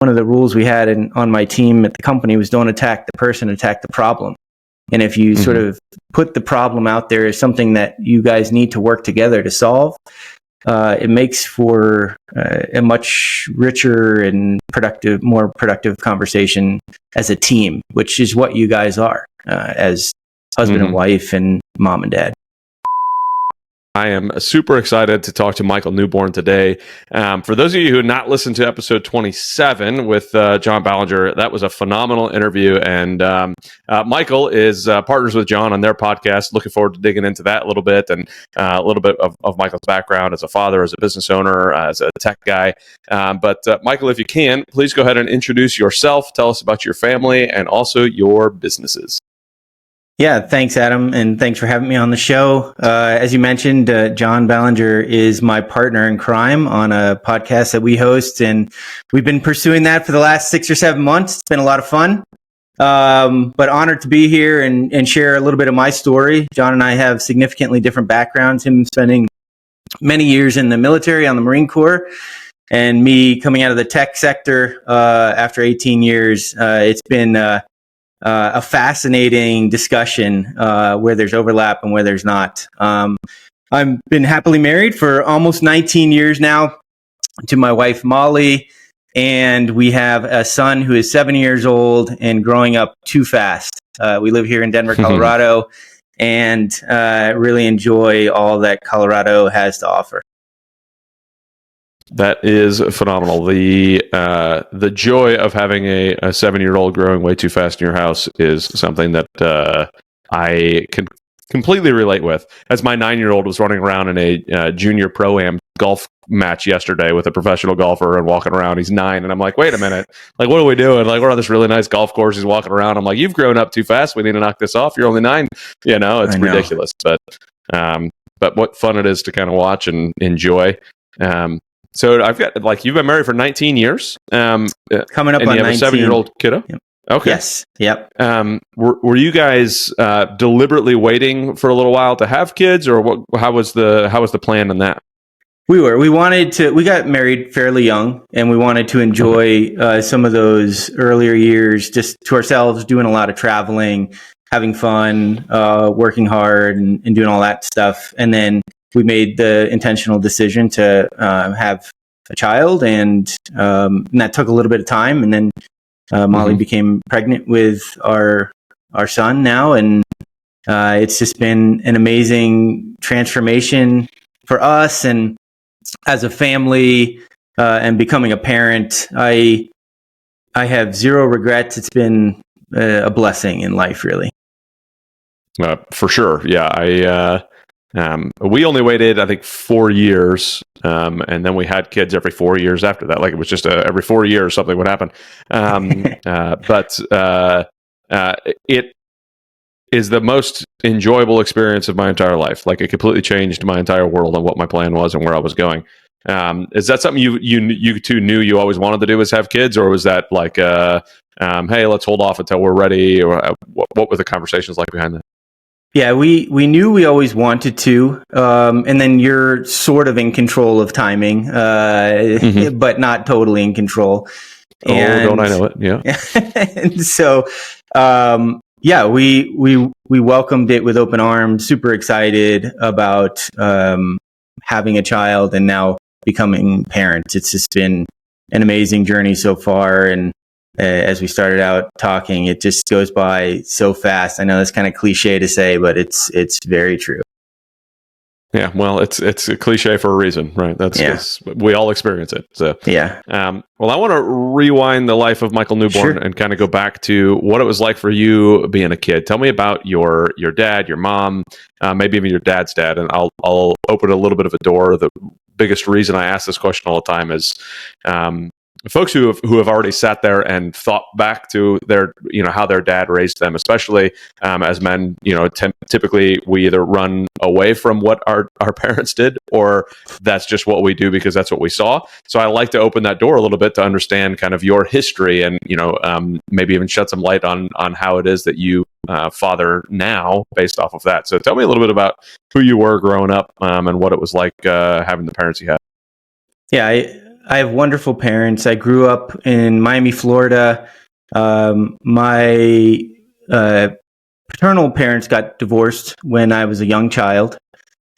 one of the rules we had on my team at the company was don't attack the person, attack the problem. And if you sort of put the problem out there as something that you guys need to work together to solve, it makes for a much richer and more productive conversation as a team, which is what you guys are as husband and wife and mom and dad. I am super excited to talk to Michael Newborn today. For those of you who have not listened to episode 27 with John Ballinger, that was a phenomenal interview. And Michael is partners with John on their podcast. Looking forward to digging into that a little bit and a little bit of Michael's background as a father, as a business owner, as a tech guy. But Michael, if you can, please go ahead and introduce yourself. Tell us about your family and also your businesses. Yeah, thanks, Adam, and thanks for having me on the show. As you mentioned, John Ballinger is my partner in crime on a podcast that we host, and we've been pursuing that for the last 6 or 7 months. It's been a lot of fun, but honored to be here and share a little bit of my story. John and I have significantly different backgrounds, him spending many years in the military on the Marine Corps, and me coming out of the tech sector after 18 years. It's been a fascinating discussion where there's overlap and where there's not. I've been happily married for almost 19 years now to my wife, Molly, and we have a son who is 7 years old and growing up too fast. We live here in Denver, Colorado, and really enjoy all that Colorado has to offer. That is phenomenal. The joy of having a 7-year-old growing way too fast in your house is something that I can completely relate with. As my 9-year-old was running around in a junior pro-am golf match yesterday with a professional golfer and walking around. He's 9, and I'm like, wait a minute, like, what are we doing? Like, we're on this really nice golf course. He's walking around. I'm like, you've grown up too fast. We need to knock this off. You're only 9. It's ridiculous. But what fun it is to kind of watch and enjoy. So I've got, like, you've been married for 19 years. Coming up on 19. And you have a 7-year-old kiddo? Yep. Okay. Yes. Yep. Were you guys deliberately waiting for a little while to have kids, or what? How was the plan on that? We got married fairly young, and we wanted to enjoy some of those earlier years just to ourselves, doing a lot of traveling, having fun, working hard and doing all that stuff. And then we made the intentional decision to have a child, and that took a little bit of time. And then Molly became pregnant with our son now, and it's just been an amazing transformation for us and as a family, and becoming a parent. I have zero regrets. It's been a blessing in life, really. For sure, yeah. We only waited, I think, 4 years, and then we had kids every 4 years after that. Like, it was just every 4 years something would happen. But it is the most enjoyable experience of my entire life. Like, it completely changed my entire world and what my plan was and where I was going. Is that something you two knew you always wanted to do, was have kids, or was that like, hey, let's hold off until we're ready? Or what were the conversations like behind that? Yeah, we knew we always wanted to, and then you're sort of in control of timing, but not totally in control. Don't I know it? Yeah. And so, we welcomed it with open arms. Super excited about having a child and now becoming parents. It's just been an amazing journey so far, and as we started out talking, it just goes by so fast. I know that's kind of cliche to say, but it's very true. Yeah, well, it's a cliche for a reason, right? That's we all experience it. So yeah. Well, I want to rewind the life of Michael Newborn and kind of go back to what it was like for you being a kid. Tell me about your dad, your mom, maybe even your dad's dad, and I'll open a little bit of a door. The biggest reason I ask this question all the time is folks who have already sat there and thought back to their, how their dad raised them, especially as men, typically we either run away from what our parents did, or that's just what we do because that's what we saw. So I like to open that door a little bit to understand kind of your history and, maybe even shed some light on how it is that you father now based off of that. So tell me a little bit about who you were growing up and what it was like having the parents you had. Yeah, I have wonderful parents. I grew up in Miami, Florida. My paternal parents got divorced when I was a young child.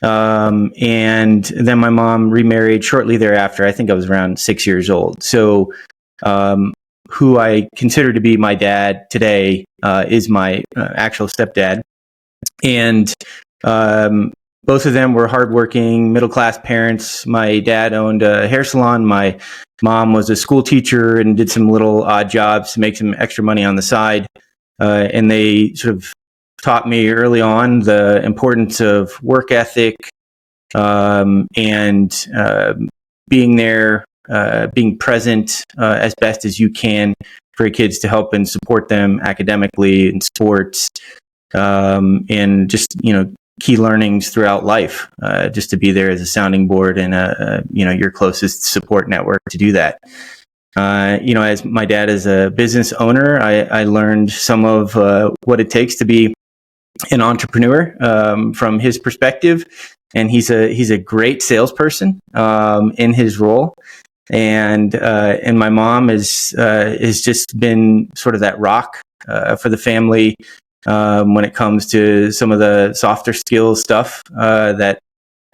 And then my mom remarried shortly thereafter. I think I was around 6 years old. So, who I consider to be my dad today is my actual stepdad. And both of them were hardworking, middle-class parents. My dad owned a hair salon. My mom was a school teacher and did some little odd jobs to make some extra money on the side. And they sort of taught me early on the importance of work ethic and being there, being present as best as you can for your kids to help and support them academically in sports, and just, key learnings throughout life, just to be there as a sounding board and your closest support network to do that. As my dad is a business owner, I learned some of what it takes to be an entrepreneur from his perspective, and he's a great salesperson in his role. And my mom is just been sort of that rock for the family when it comes to some of the softer skills stuff that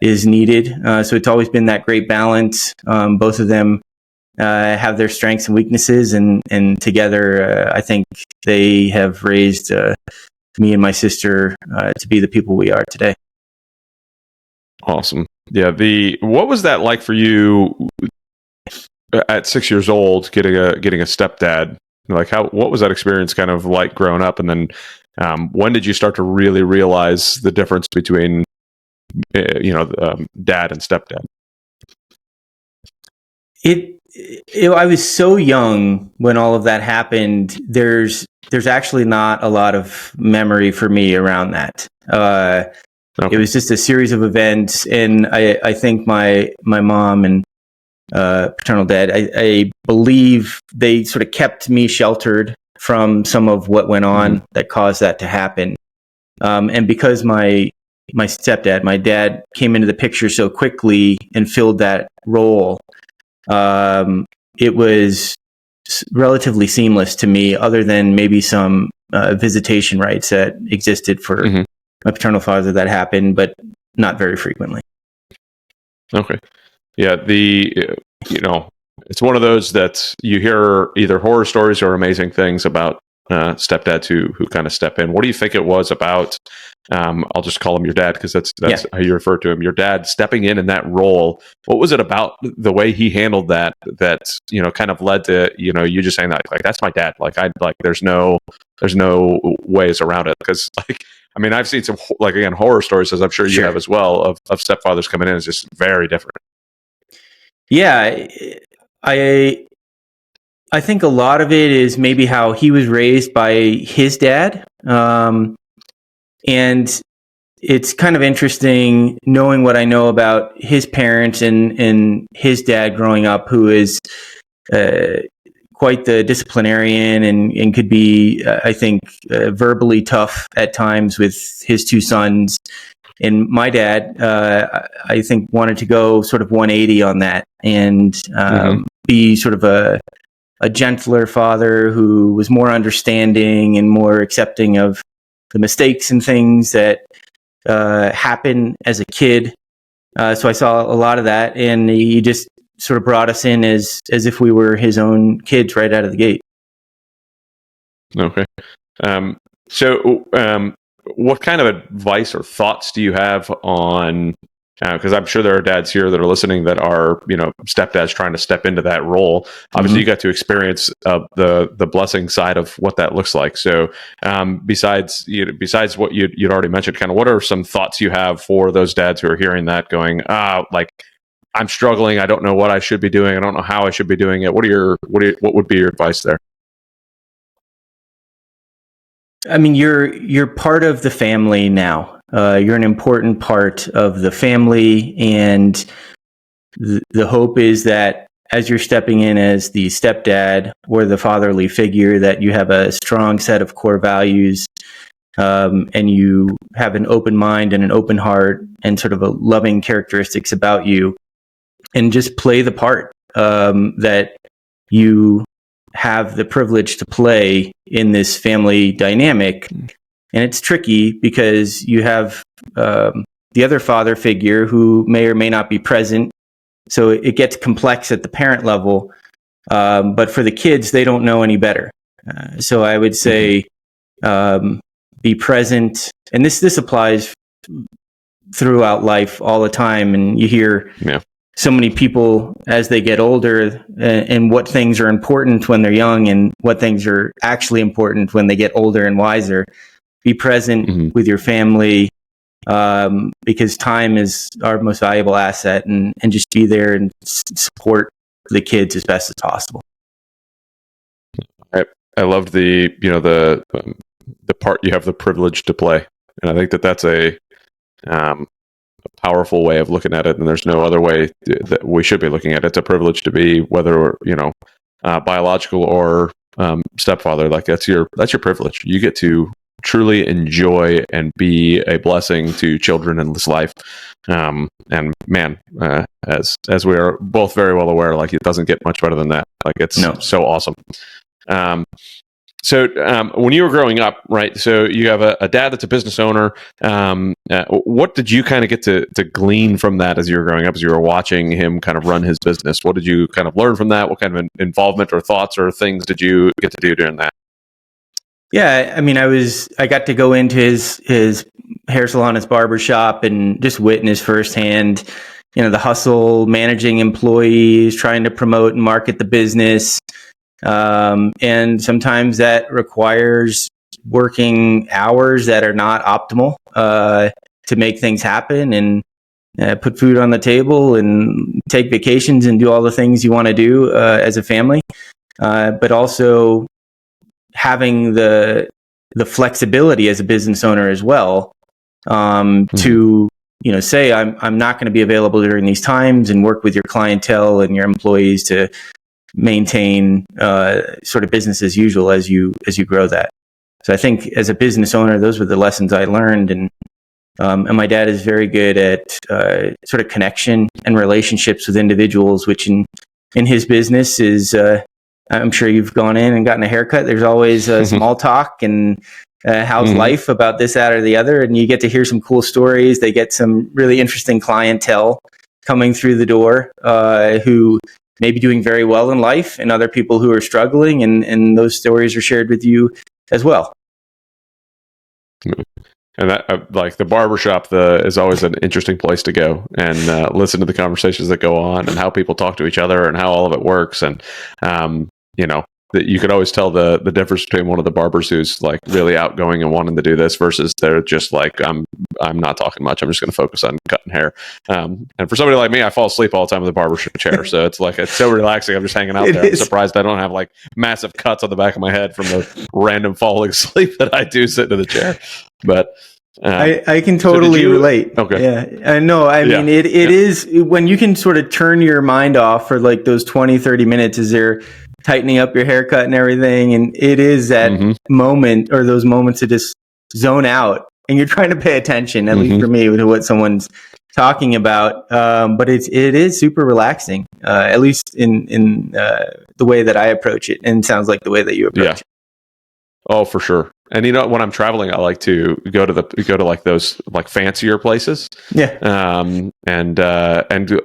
is needed. So it's always been that great balance. Both of them have their strengths and weaknesses, and together, I think they have raised me and my sister to be the people we are today. Awesome. Yeah. What was that like for you at 6 years old, getting a stepdad? Like, what was that experience kind of like growing up? And then when did you start to really realize the difference between dad and stepdad? I was so young when all of that happened. There's actually not a lot of memory for me around that. Okay. It was just a series of events, and I think my mom and paternal dad, I believe they sort of kept me sheltered from some of what went on that caused that to happen. And because my stepdad, my dad, came into the picture so quickly and filled that role, it was relatively seamless to me, other than maybe some visitation rights that existed for my paternal father that happened, but not very frequently. Okay. Yeah. It's one of those that you hear either horror stories or amazing things about stepdads who kind of step in. What do you think it was about? I'll just call him your dad, because that's how you refer to him. Your dad stepping in that role. What was it about the way he handled that kind of led to you just saying that, like, that's my dad. There's no ways around it, because I've seen some horror stories, as I'm sure you have as well, of stepfathers coming in. It's just very different. Yeah, I think a lot of it is maybe how he was raised by his dad. And it's kind of interesting knowing what I know about his parents and his dad growing up, who is quite the disciplinarian and could be, I think, verbally tough at times with his two sons. And my dad, I think, wanted to go sort of 180 on that and be sort of a gentler father who was more understanding and more accepting of the mistakes and things that happen as a kid. So I saw a lot of that, and he just sort of brought us in as if we were his own kids right out of the gate. Okay. So what kind of advice or thoughts do you have on, because I'm sure there are dads here that are listening that are, stepdads trying to step into that role. Obviously, you got to experience the blessing side of what that looks like. So besides what you'd already mentioned, kind of what are some thoughts you have for those dads who are hearing that going, I'm struggling. I don't know what I should be doing. I don't know how I should be doing it. What would be your advice there? You're part of the family now. You're an important part of the family, and the hope is that as you're stepping in as the stepdad or the fatherly figure, that you have a strong set of core values, and you have an open mind and an open heart and sort of a loving characteristics about you, and just play the part. that you have the privilege to play in this family dynamic. And it's tricky because you have the other father figure who may or may not be present. So it gets complex at the parent level. But for the kids, they don't know any better. So I would say be present. And this applies throughout life all the time. And you hear so many people as they get older and what things are important when they're young and what things are actually important when they get older and wiser. Be present with your family because time is our most valuable asset, and just be there and support the kids as best as possible. I loved the part you have the privilege to play, and I think that's a powerful way of looking at it. And there's no other way that we should be looking at it. It's a privilege to be, whether biological or stepfather. Like that's your privilege. You get to truly enjoy and be a blessing to children in this life. And man, as we are both very well aware, like it doesn't get much better than that. Like it's so awesome. So when you were growing up, right? So you have a dad that's a business owner. What did you kind of get to glean from that as you were growing up, as you were watching him kind of run his business? What did you kind of learn from that? What kind of involvement or thoughts or things did you get to do during that? Yeah, I mean, I got to go into his hair salon, his barber shop, and just witness firsthand, the hustle, managing employees, trying to promote and market the business. And sometimes that requires working hours that are not optimal to make things happen and put food on the table and take vacations and do all the things you want to do as a family. But also having the flexibility as a business owner as well to say I'm not going to be available during these times, and work with your clientele and your employees to maintain sort of business as usual as you grow that. So I think as a business owner, those were the lessons I learned, and my dad is very good at sort of connection and relationships with individuals, which in his business is I'm sure you've gone in and gotten a haircut. There's always small talk and how's life about this, that, or the other. And you get to hear some cool stories. They get some really interesting clientele coming through the door who may be doing very well in life, and other people who are struggling. And those stories are shared with you as well. And that, like the barbershop, is always an interesting place to go and listen to the conversations that go on and how people talk to each other and how all of it works. And, that you could always tell the difference between one of the barbers who's like really outgoing and wanting to do this versus they're just like, I'm not talking much. I'm just going to focus on cutting hair. And for somebody like me, I fall asleep all the time in the barber chair. So it's so relaxing. I'm just hanging out there. I'm surprised I don't have like massive cuts on the back of my head from the random falling asleep that I do sitting in the chair. But I can totally relate. Okay. Yeah. I know. I mean, it is when you can sort of turn your mind off for like those 20, 30 minutes as they're tightening up your haircut and everything. And it is that moment, or those moments to just zone out, and you're trying to pay attention, at least for me, to what someone's talking about. But it is super relaxing, at least in the way that I approach it. And it sounds like the way that you approach it. Oh, for sure. And when I'm traveling, I like to go to like those like fancier places. Yeah. And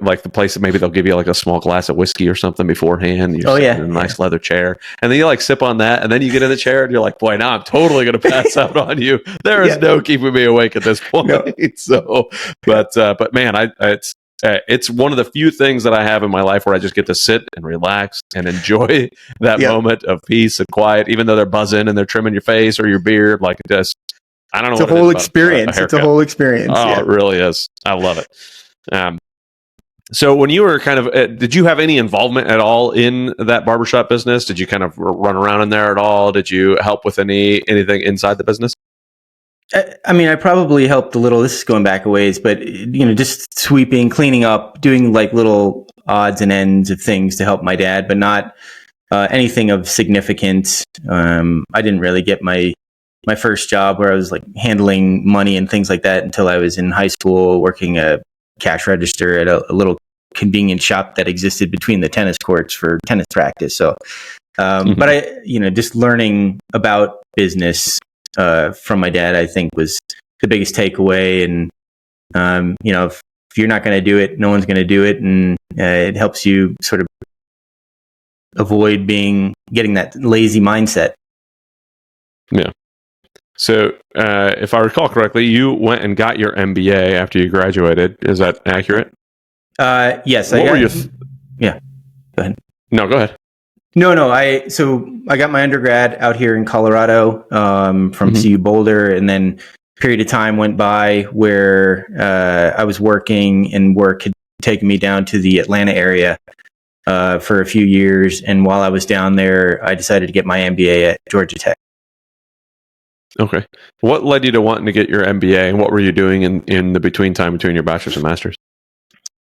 like the place that maybe they'll give you like a small glass of whiskey or something beforehand. You're in a nice leather chair, and then you like sip on that, and then you get in the chair and you're like, boy, now I'm totally going to pass out on you. There is no keeping me awake at this point. No. So, but man, it's one of the few things that I have in my life where I just get to sit and relax and enjoy that moment of peace and quiet, even though they're buzzing and they're trimming your face or your beard. Like I don't know. It's a whole experience. It's a whole experience. Oh, it really is. I love it. So when you were kind of, did you have any involvement at all in that barbershop business? Did you kind of run around in there at all? Did you help with anything inside the business? I mean, I probably helped a little. This is going back a ways, but just sweeping, cleaning up, doing like little odds and ends of things to help my dad, but not anything of significance. I didn't really get my first job where I was like handling money and things like that until I was in high school, working a cash register at a little convenient shop that existed between the tennis courts for tennis practice. So, but just learning about business from my dad, I think, was the biggest takeaway. And if you're not going to do it, no one's going to do it, and it helps you sort of avoid getting that lazy mindset. Yeah. So, if I recall correctly, you went and got your MBA after you graduated. Is that accurate? Yes. Yeah. Go ahead. No, go ahead. No. I got my undergrad out here in Colorado from CU Boulder, and then a period of time went by where I was working, and work had taken me down to the Atlanta area for a few years. And while I was down there, I decided to get my MBA at Georgia Tech. Okay. What led you to wanting to get your MBA, and what were you doing in the between your bachelor's and master's?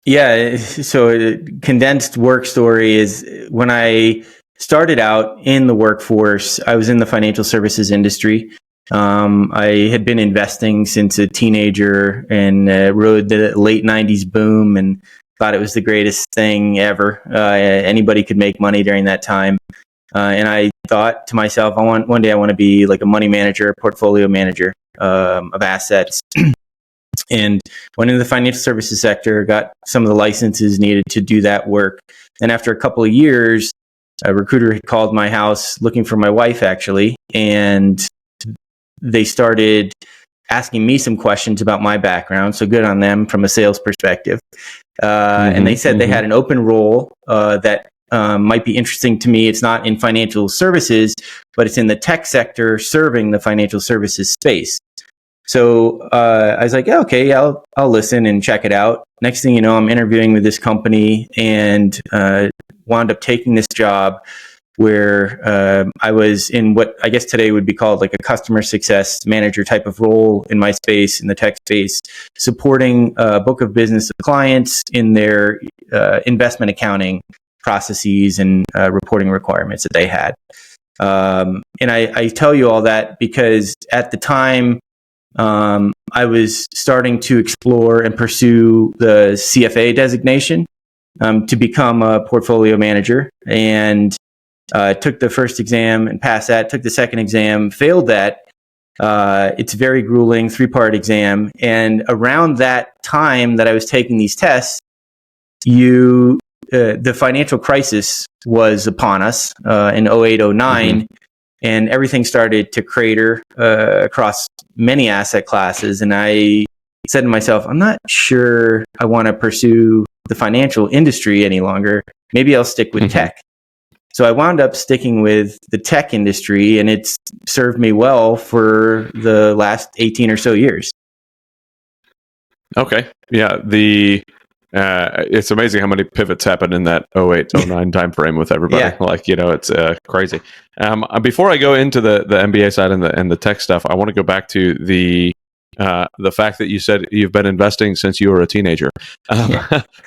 Yeah. So a condensed work story is when I started out in the workforce, I was in the financial services industry. I had been investing since a teenager and rode the late 90s boom and thought it was the greatest thing ever. Anybody could make money during that time. And I thought to myself, one day I want to be like a money manager, portfolio manager of assets. And went into the financial services sector, got some of the licenses needed to do that work. And after a couple of years, a recruiter had called my house looking for my wife, actually. And they started asking me some questions about my background. So good on them from a sales perspective. And they said they had an open role that might be interesting to me. It's not in financial services, but it's in the tech sector serving the financial services space. So I was like, yeah, okay, I'll listen and check it out. Next thing you know, I'm interviewing with this company and wound up taking this job where I was in what I guess today would be called like a customer success manager type of role in my space, in the tech space, supporting a book of business of clients in their investment accounting processes and reporting requirements that they had. And I tell you all that because at the time, I was starting to explore and pursue the CFA designation to become a portfolio manager, and took the first exam and passed that, took the second exam, failed that. It's a very grueling 3-part exam. And around that time that I was taking these tests, the financial crisis was upon us in 08, 09. And everything started to crater across many asset classes. And I said to myself, I'm not sure I want to pursue the financial industry any longer. Maybe I'll stick with tech. So I wound up sticking with the tech industry, and it's served me well for the last 18 or so years. Okay. Yeah. It's amazing how many pivots happen in that 08, 09 timeframe with everybody. Yeah. It's crazy. Before I go into the MBA side and the tech stuff, I want to go back to the fact that you said you've been investing since you were a teenager.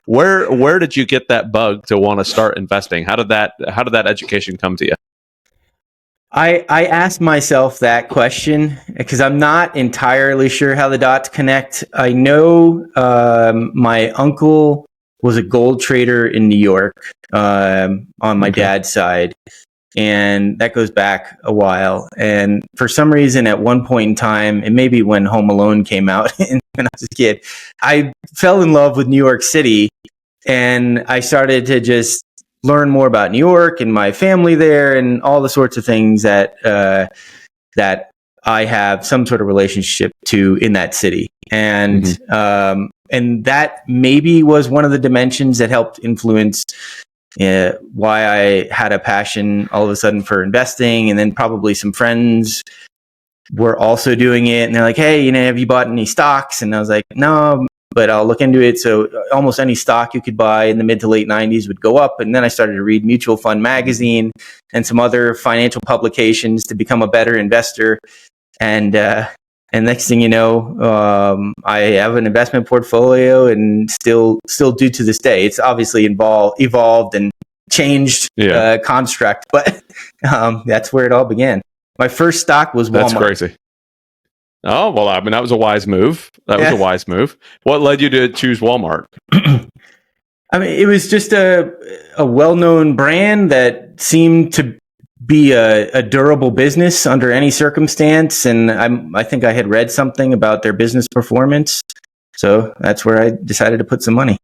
Where did you get that bug to want to start investing? How did that education come to you? I asked myself that question because I'm not entirely sure how the dots connect. I know my uncle was a gold trader in New York on my dad's side, and that goes back a while. And for some reason, at one point in time, and maybe when Home Alone came out when I was a kid, I fell in love with New York City, and I started to just learn more about New York and my family there and all the sorts of things that I have some sort of relationship to in that city. And and that maybe was one of the dimensions that helped influence why I had a passion all of a sudden for investing. And then probably some friends were also doing it, and they're like, hey, have you bought any stocks? And I was like, no, but I'll look into it. So almost any stock you could buy in the mid to late 90s would go up. And then I started to read Mutual Fund Magazine and some other financial publications to become a better investor. And next thing you know, I have an investment portfolio and still do to this day. It's obviously evolved and changed construct, but that's where it all began. My first stock was Walmart. That's crazy. Oh, well, I mean, that was a wise move. That was a wise move. What led you to choose Walmart? I mean, it was just a well-known brand that seemed to be a durable business under any circumstance. And I think I had read something about their business performance. So that's where I decided to put some money.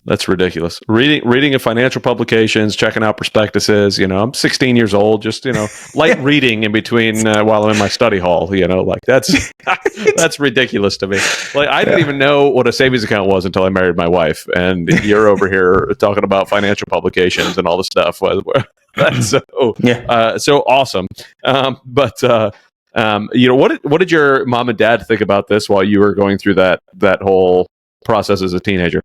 That's ridiculous. Reading of financial publications, checking out prospectuses. I'm 16 years old, just, light reading in between while I'm in my study hall, like that's ridiculous to me. Like, I didn't even know what a savings account was until I married my wife. And you're over here talking about financial publications and all the stuff. That's so awesome. What did your mom and dad think about this while you were going through that whole process as a teenager?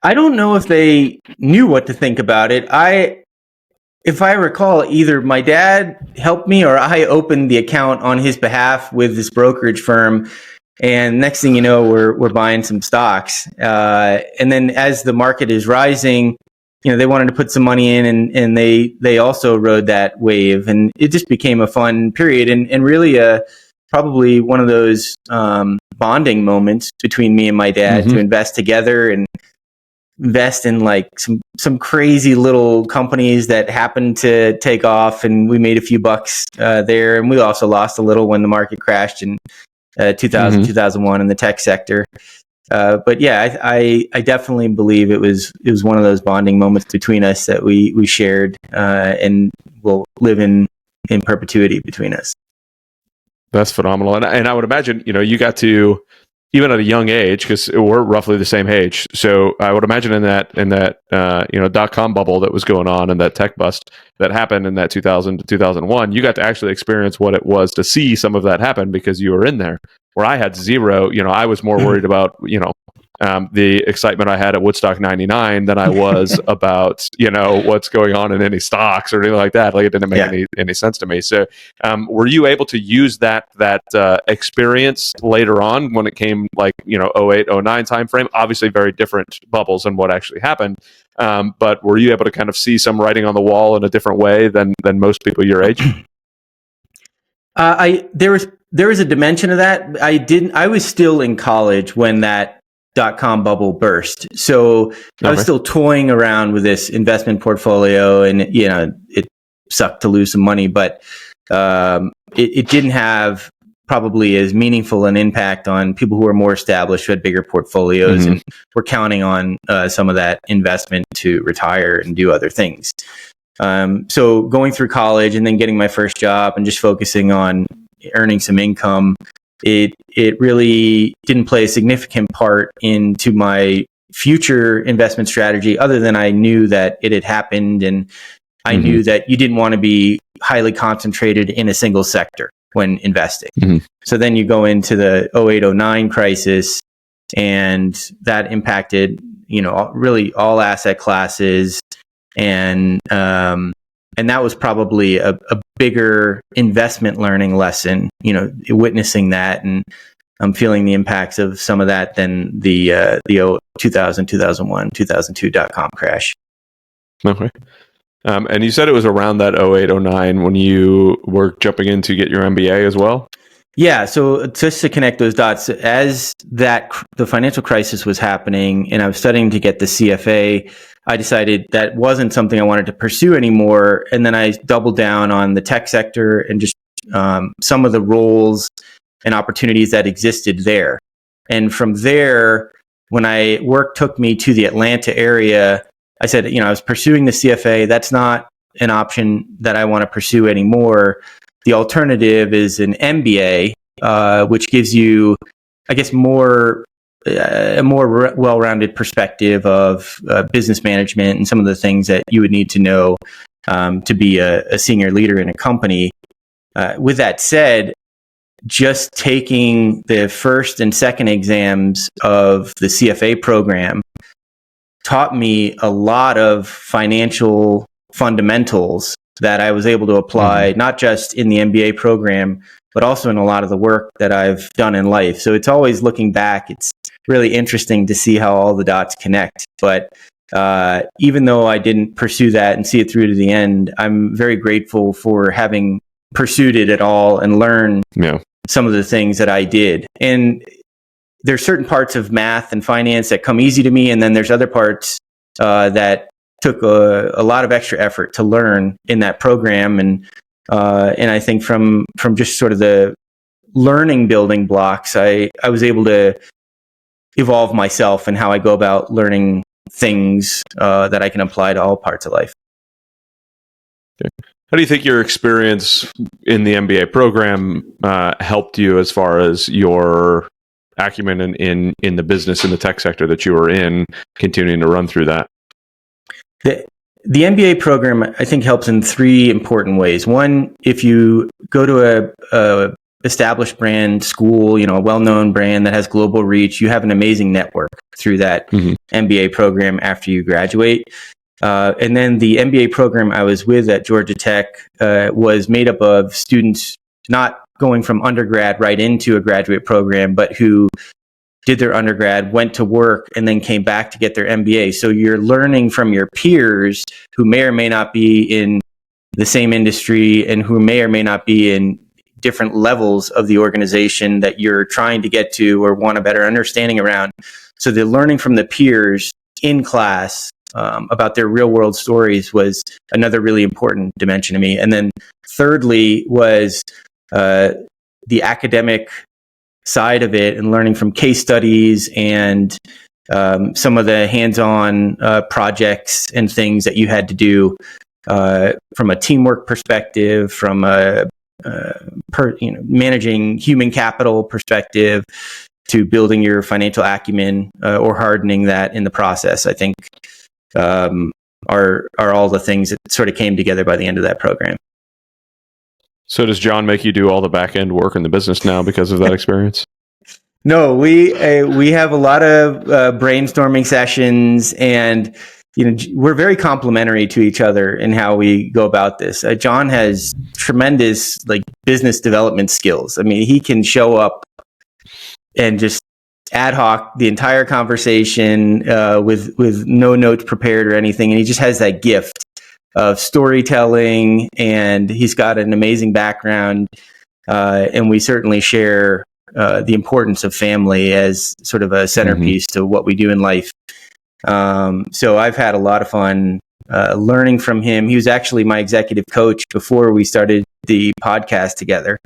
I don't know if they knew what to think about it. If I recall, either my dad helped me or I opened the account on his behalf with this brokerage firm. And next thing you know, we're buying some stocks. And then as the market is rising, they wanted to put some money in, and they also rode that wave. And it just became a fun period and really probably one of those bonding moments between me and my dad to invest together and invest in like some crazy little companies that happened to take off, and we made a few bucks there, and we also lost a little when the market crashed in 2000 2001 in the tech sector. But yeah, I definitely believe it was one of those bonding moments between us that we shared and will live in perpetuity between us. That's phenomenal, and I would imagine you got to, even at a young age, because we're roughly the same age. So I would imagine in that .com bubble that was going on and that tech bust that happened in that 2000 to 2001, you got to actually experience what it was to see some of that happen because you were in there. Where I had zero, I was more worried about, the excitement I had at Woodstock 99 than I was about, what's going on in any stocks or anything like that. Like, it didn't make any sense to me. So were you able to use that experience later on when it came like, 08, 09 timeframe? Obviously very different bubbles than what actually happened. But were you able to kind of see some writing on the wall in a different way than most people your age? There was a dimension of that. I was still in college when that .com bubble burst. So I was still toying around with this investment portfolio, and it sucked to lose some money, but it didn't have probably as meaningful an impact on people who are more established, who had bigger portfolios and were counting on some of that investment to retire and do other things. So going through college and then getting my first job and just focusing on earning some income, it really didn't play a significant part into my future investment strategy, other than I knew that it had happened, and I knew that you didn't want to be highly concentrated in a single sector when investing. So then you go into the 08-09 crisis, and that impacted, really all asset classes. And that was probably a bigger investment learning lesson, witnessing that, and I'm feeling the impacts of some of that than the 2000, 2001, 2002 .com crash. Okay. And you said it was around that 08-09 when you were jumping in to get your MBA as well? Yeah. So just to connect those dots, as the financial crisis was happening and I was studying to get the CFA, I decided that wasn't something I wanted to pursue anymore. And then I doubled down on the tech sector and just some of the roles and opportunities that existed there. And from there, when work took me to the Atlanta area, I said, I was pursuing the CFA. That's not an option that I want to pursue anymore. The alternative is an MBA, which gives you, I guess, a more well-rounded perspective of business management and some of the things that you would need to know to be a senior leader in a company. With that said, just taking the first and second exams of the CFA program taught me a lot of financial fundamentals that I was able to apply, not just in the MBA program, but also in a lot of the work that I've done in life. So it's always looking back, it's really interesting to see how all the dots connect. But even though I didn't pursue that and see it through to the end, I'm very grateful for having pursued it at all and learned some of the things that I did. And there's certain parts of math and finance that come easy to me, and then there's other parts that took a lot of extra effort to learn in that program. And I think from just sort of the learning building blocks, I was able to evolve myself and how I go about learning things that I can apply to all parts of life. Okay. How do you think your experience in the MBA program helped you as far as your acumen in the business, in the tech sector that you were in, continuing to run through that? The MBA program, I think, helps in three important ways. One, if you go to a established brand school, a well-known brand that has global reach, you have an amazing network through that MBA program after you graduate. And then the MBA program I was with at Georgia Tech was made up of students not going from undergrad right into a graduate program, but who did their undergrad, went to work, and then came back to get their MBA. So you're learning from your peers who may or may not be in the same industry and who may or may not be in different levels of the organization that you're trying to get to or want a better understanding around. So the learning from the peers in class about their real world stories was another really important dimension to me. And then thirdly was the academic side of it and learning from case studies and some of the hands-on projects and things that you had to do from a teamwork perspective, from a managing human capital perspective, to building your financial acumen or hardening that in the process. I think are all the things that sort of came together by the end of that program. So does John make you do all the back end work in the business now because of that experience? No, we have a lot of brainstorming sessions, and we're very complementary to each other in how we go about this. John has tremendous business development skills. I mean, he can show up and just ad hoc the entire conversation with no notes prepared or anything, and he just has that gift of storytelling, and he's got an amazing background, and we certainly share the importance of family as sort of a centerpiece to what we do in life. So I've had a lot of fun learning from him. He was actually my executive coach before we started the podcast together.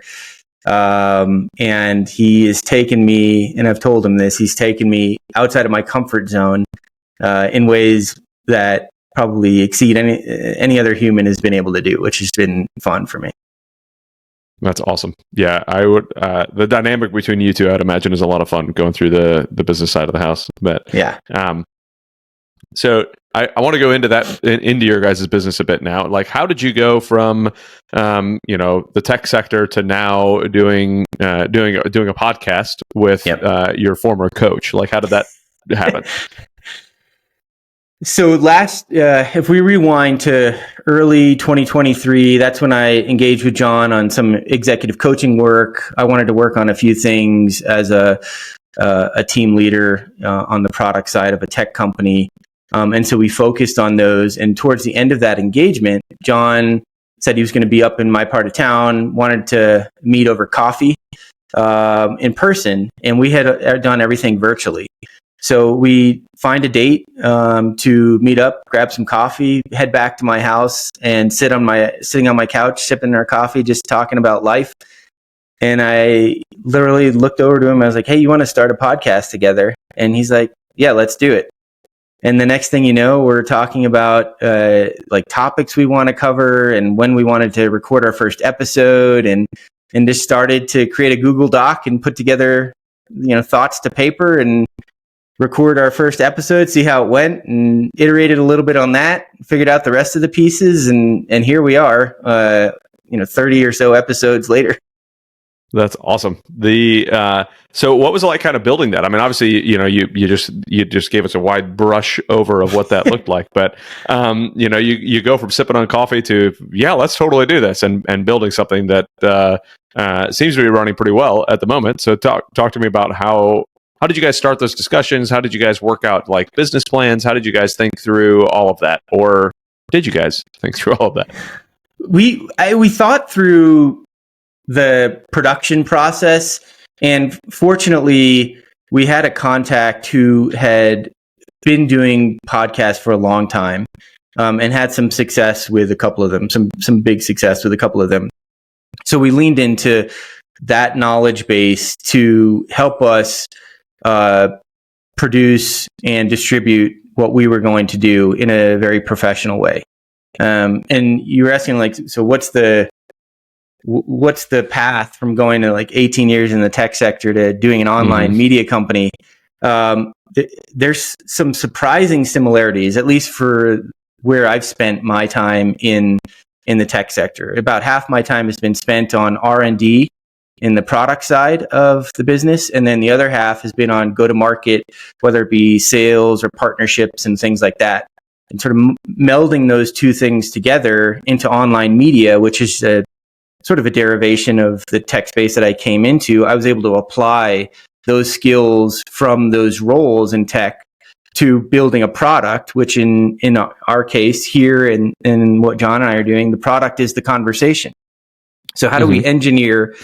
And he has taken me, and I've told him this, he's taken me outside of my comfort zone in ways that probably exceed any other human has been able to do, which has been fun for me. That's awesome. Yeah, I would. The dynamic between you two, I'd imagine, is a lot of fun going through the business side of the house. But yeah. So I want to go into that, into your guys' business a bit now. Like, how did you go from, the tech sector to now doing a podcast with your former coach? Like, how did that happen? So if we rewind to early 2023, that's when I engaged with John on some executive coaching work. I wanted to work on a few things as a team leader on the product side of a tech company. And so we focused on those. And towards the end of that engagement, John said he was going to be up in my part of town, wanted to meet over coffee in person. And we had done everything virtually. So we find a date to meet up, grab some coffee, head back to my house, and sitting on my couch, sipping our coffee, just talking about life. And I literally looked over to him. I was like, "Hey, you want to start a podcast together?" And he's like, "Yeah, let's do it." And the next thing you know, we're talking about topics we want to cover and when we wanted to record our first episode, and just started to create a Google Doc and put together thoughts to paper and record our first episode, see how it went, and iterated a little bit on that, figured out the rest of the pieces, and here we are 30 or so episodes later. That's awesome. So what was it like kind of building that? I mean, obviously, you just gave us a wide brush over of what that looked like, but you go from sipping on coffee to, let's totally do this, and building something that seems to be running pretty well at the moment. So talk to me about how did you guys start those discussions? How did you guys work out business plans? How did you guys think through all of that? Or did you guys think through all of that? We thought through the production process, and fortunately we had a contact who had been doing podcasts for a long time, and had some success with a couple of them, some big success with a couple of them. So we leaned into that knowledge base to help us produce and distribute what we were going to do in a very professional way. And you were asking, like, so what's the path from going to like 18 years in the tech sector to doing an online media company? There's some surprising similarities, at least for where I've spent my time in the tech sector. About half my time has been spent on R&D in the product side of the business, and then the other half has been on go-to-market, whether it be sales or partnerships and things like that. And sort of melding those two things together into online media, which is sort of a derivation of the tech space that I came into, I was able to apply those skills from those roles in tech to building a product, which in our case here and what John and I are doing, the product is the conversation. So how do we engineer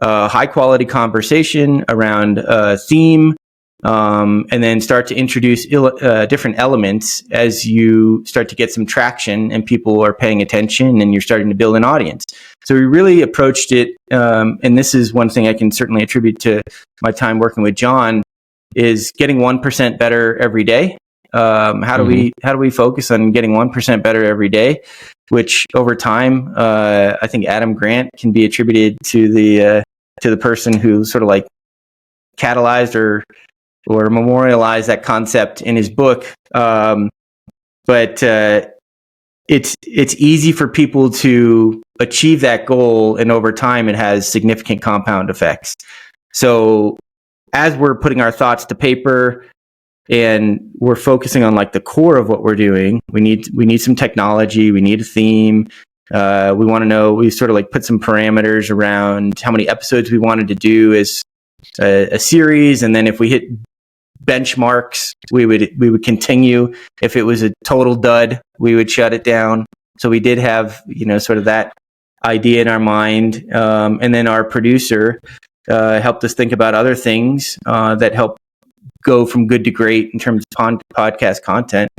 high quality conversation around a theme, and then start to introduce different elements as you start to get some traction and people are paying attention and you're starting to build an audience. So we really approached it, and this is one thing I can certainly attribute to my time working with John, is getting 1% better every day. How do we focus on getting 1% better every day, which over time, I think Adam Grant can be attributed to the person who sort of like catalyzed or memorialized that concept in his book. But it's easy for people to achieve that goal, and over time it has significant compound effects. So as we're putting our thoughts to paper and we're focusing on like the core of what we're doing, we need some technology, we need a theme. We want to know, we sort of like put some parameters around how many episodes we wanted to do as a series. And then if we hit benchmarks, we would continue. If it was a total dud, we would shut it down. So we did have, sort of that idea in our mind. And then our producer helped us think about other things that help go from good to great in terms of podcast content.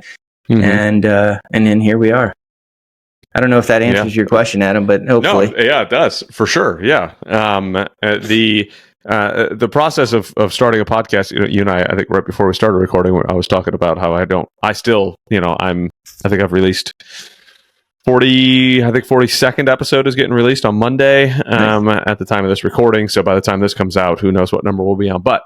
And then here we are. I don't know if that answers your question, Adam, but hopefully. No, yeah, it does, for sure. Yeah. The process of starting a podcast, you and I think right before we started recording, I was talking about how I think I've released 42nd episode is getting released on Monday at the time of this recording. So by the time this comes out, who knows what number we'll be on. But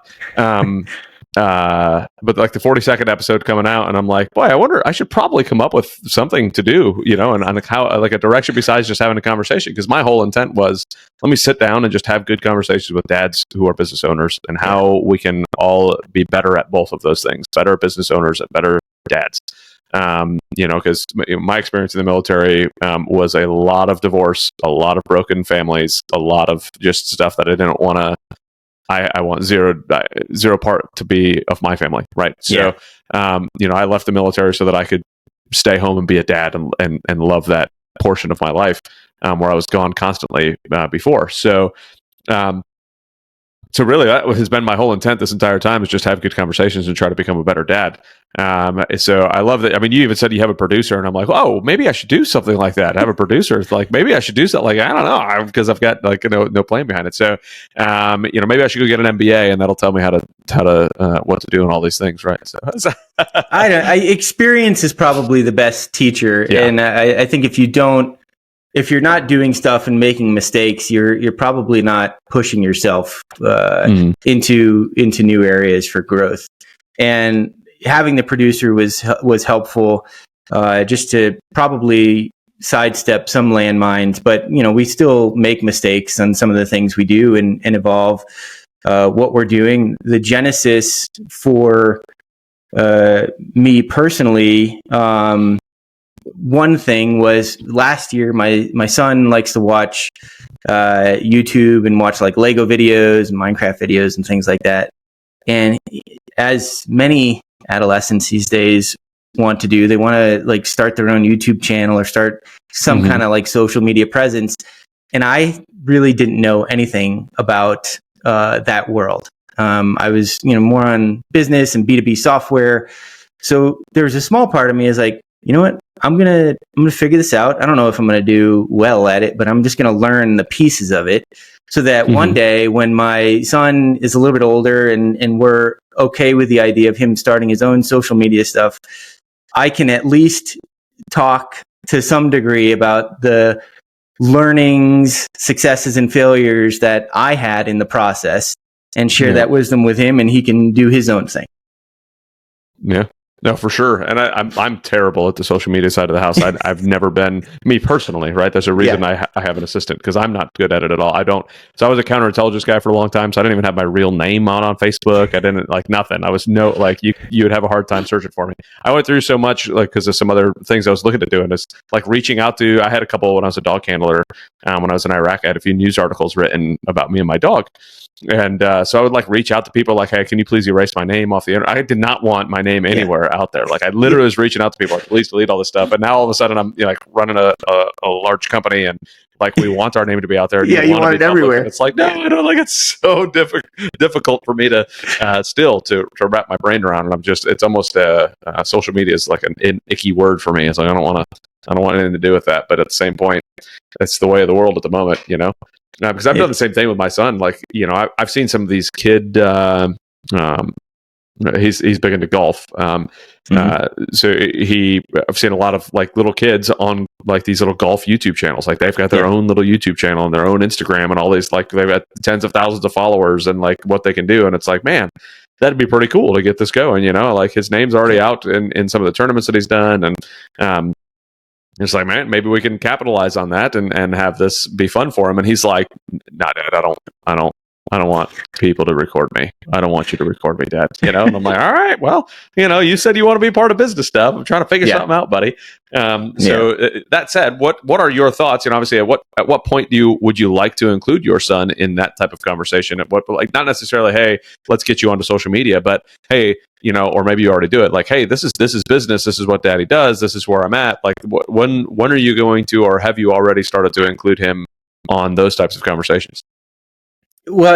like the 42nd episode coming out, and I'm like, boy, I wonder, I should probably come up with something to do, and on how, like a direction besides just having a conversation. Because my whole intent was, let me sit down and just have good conversations with dads who are business owners, and how we can all be better at both of those things, better business owners and better dads. Because my experience in the military was a lot of divorce, a lot of broken families, a lot of just stuff that I didn't want to. I want zero part to be of my family, right? So, I left the military so that I could stay home and be a dad and love that portion of my life where I was gone constantly before. So really, that has been my whole intent this entire time, is just have good conversations and try to become a better dad. So I love that. I mean, you even said you have a producer, and I'm like, oh, maybe I should do something like that. Have a producer. It's like, maybe I should do something like, I don't know, because I've got like no plan behind it. So, maybe I should go get an MBA, and that'll tell me how to what to do and all these things, right? So experience is probably the best teacher, and I think if you're not doing stuff and making mistakes, you're probably not pushing yourself into new areas for growth. And having the producer was helpful, just to probably sidestep some landmines. But we still make mistakes on some of the things we do and evolve what we're doing. The genesis for me personally. One thing was last year, my son likes to watch YouTube and watch like Lego videos and Minecraft videos and things like that. And as many adolescents these days want to do, they want to like start their own YouTube channel or start some kind of like social media presence. And I really didn't know anything about that world. I was, more on business and B2B software. So there was a small part of me is like, you know what? I'm gonna figure this out. I don't know if I'm gonna do well at it, but I'm just gonna learn the pieces of it, so that one day when my son is a little bit older and we're okay with the idea of him starting his own social media stuff, I can at least talk to some degree about the learnings, successes, and failures that I had in the process, and share that wisdom with him, and he can do his own thing. Yeah. No, for sure. And I'm terrible at the social media side of the house. I've never been, me personally, right? There's a reason I have an assistant, because I'm not good at it at all. So I was a counterintelligence guy for a long time. So I didn't even have my real name on Facebook. I didn't nothing. I was you would have a hard time searching for me. I went through so much, because of some other things I was looking at doing, is reaching out to, I had a couple when I was a dog handler. When I was in Iraq, I had a few news articles written about me and my dog. And so I would reach out to people hey, can you please erase my name off the internet? I did not want my name anywhere out there. I literally was reaching out to people please delete all this stuff. And now all of a sudden I'm running a large company, and we want our name to be out there. You want it everywhere. It's no, I don't it's so difficult for me to still to wrap my brain around. And it's almost social media is an icky word for me. It's I don't want anything to do with that. But at the same point, it's the way of the world at the moment, because I've done the same thing with my son. I've seen some of these he's big into golf. So I've seen a lot of little kids on these little golf YouTube channels. They've got their own little YouTube channel and their own Instagram and all these, they've got tens of thousands of followers and what they can do. And it's man, that'd be pretty cool to get this going. His name's already out in some of the tournaments that he's done. And, it's man, maybe we can capitalize on that and have this be fun for him. And he's like, "Nah, Dad, I don't want people to record me. I don't want you to record me, Dad." And I'm like, "All right, well, you said you want to be part of business stuff. I'm trying to figure something out, buddy." That said, what are your thoughts? Obviously, at what point would you like to include your son in that type of conversation? At what, not necessarily, hey, let's get you onto social media, but hey, or maybe you already do it. Hey, this is business. This is what Daddy does. This is where I'm at. When are you going to, or have you already started to include him on those types of conversations? Well,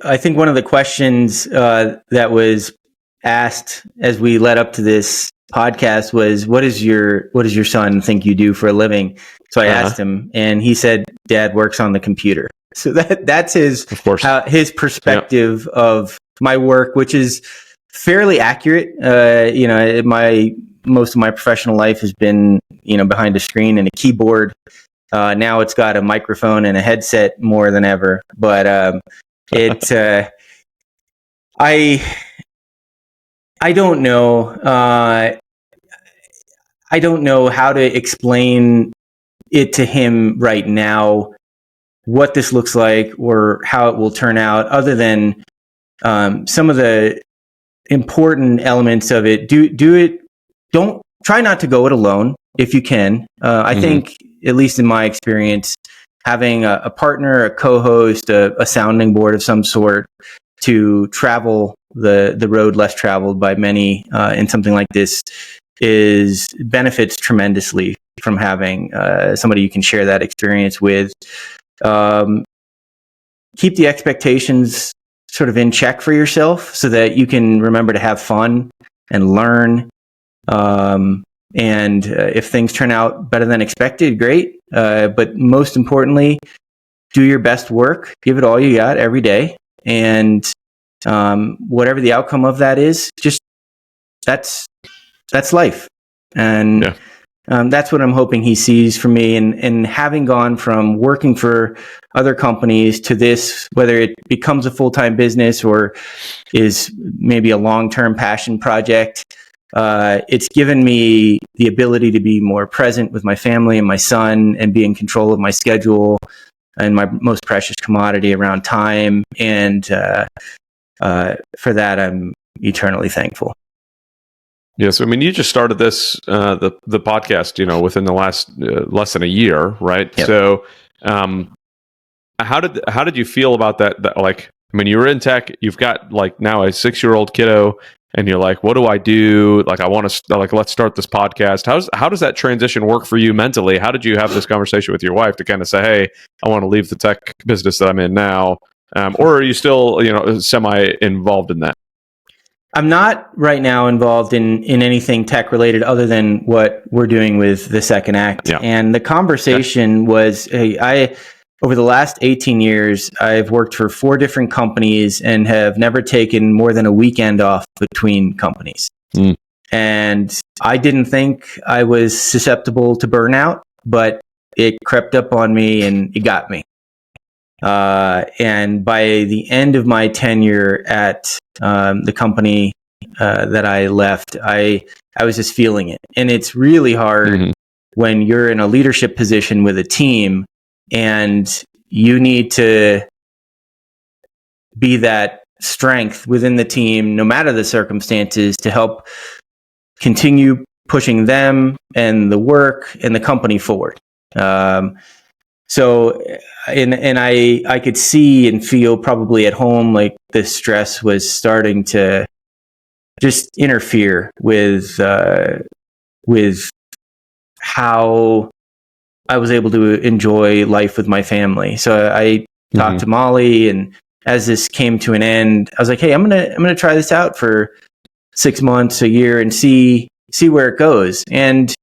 I think one of the questions that was asked as we led up to this podcast was, what does your son think you do for a living? So I asked him, and he said, "Dad works on the computer." So that's his perspective of my work, which is fairly accurate. Most of my professional life has been, behind a screen and a keyboard. Now it's got a microphone and a headset more than ever, but I don't know. I don't know how to explain it to him right now, what this looks like or how it will turn out, other than some of the important elements of it. Don't try not to go it alone if you can. I think, at least in my experience, having a partner, a co-host, a sounding board of some sort to travel the road less traveled by many in something like this benefits tremendously from having somebody you can share that experience with. Keep the expectations sort of in check for yourself so that you can remember to have fun and learn. And if things turn out better than expected, great. But most importantly, do your best work. Give it all you got every day. And whatever the outcome of that is, just that's life. And that's what I'm hoping he sees from me. And having gone from working for other companies to this, whether it becomes a full-time business or is maybe a long-term passion project, it's given me the ability to be more present with my family and my son and be in control of my schedule and my most precious commodity around time. And for that, I'm eternally thankful. Yes, I mean, you just started this the podcast, within the last less than a year, right? Yep. So, how did you feel about that? You were in tech. You've got now a 6-year-old kiddo, and you're like, what do I do? I want to let's start this podcast. How does that transition work for you mentally? How did you have this conversation with your wife to kind of say, hey, I want to leave the tech business that I'm in now, or are you still, semi involved in that? I'm not right now involved in anything tech related other than what we're doing with the second act. Yeah. And the conversation was, over the last 18 years, I've worked for 4 different companies and have never taken more than a weekend off between companies. And I didn't think I was susceptible to burnout, but it crept up on me and it got me. And by the end of my tenure at the company that I left, I was just feeling it. And it's really hard when you're in a leadership position with a team and you need to be that strength within the team, no matter the circumstances, to help continue pushing them and the work and the company forward. So, I could see and feel probably at home like the stress was starting to just interfere with how I was able to enjoy life with my family. So I talked to Molly, and as this came to an end, I was like, "Hey, I'm gonna try this out for 6 months, a year, and see where it goes." And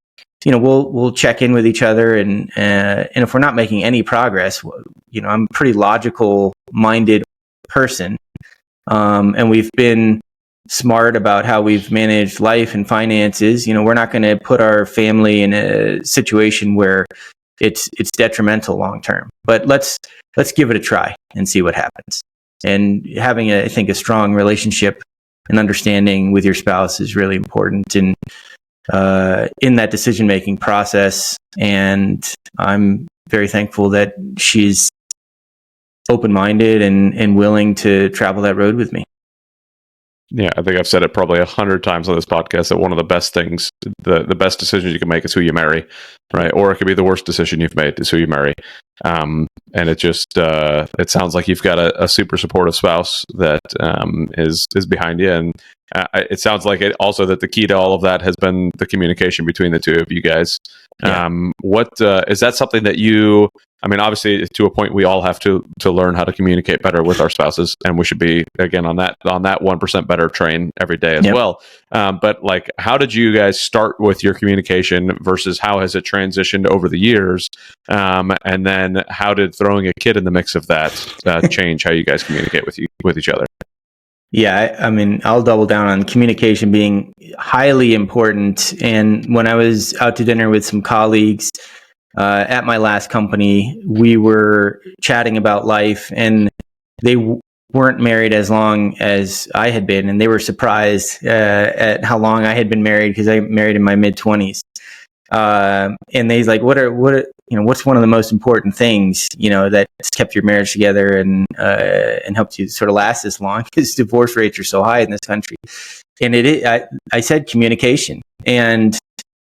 we'll check in with each other, and if we're not making any progress, I'm a pretty logical minded person, and we've been smart about how we've managed life and finances. We're not going to put our family in a situation where it's detrimental long term. But let's give it a try and see what happens. And having I think a strong relationship and understanding with your spouse is really important in that decision-making process. And I'm very thankful that she's open-minded and willing to travel that road with me. Yeah, I think I've said it probably 100 times on this podcast that one of the best things, the best decisions you can make is who you marry, right? Or it could be the worst decision you've made is who you marry. And it just, it sounds like you've got a super supportive spouse that is behind you. And it sounds like it also that the key to all of that has been the communication between the two of you guys. Yeah. What is that something that you, obviously to a point we all have to learn how to communicate better with our spouses, and we should be again on that 1% better train every day as well. But like, how did you guys start with your communication versus how has it transitioned over the years? And then how did throwing a kid in the mix of that change how you guys communicate with each other? Yeah, I'll double down on communication being highly important. And when I was out to dinner with some colleagues at my last company, we were chatting about life, and they weren't married as long as I had been, and they were surprised at how long I had been married, because I married in my mid-20s. And they's like, what's one of the most important things, that's kept your marriage together and helped you sort of last this long? Because divorce rates are so high in this country. And I said communication, and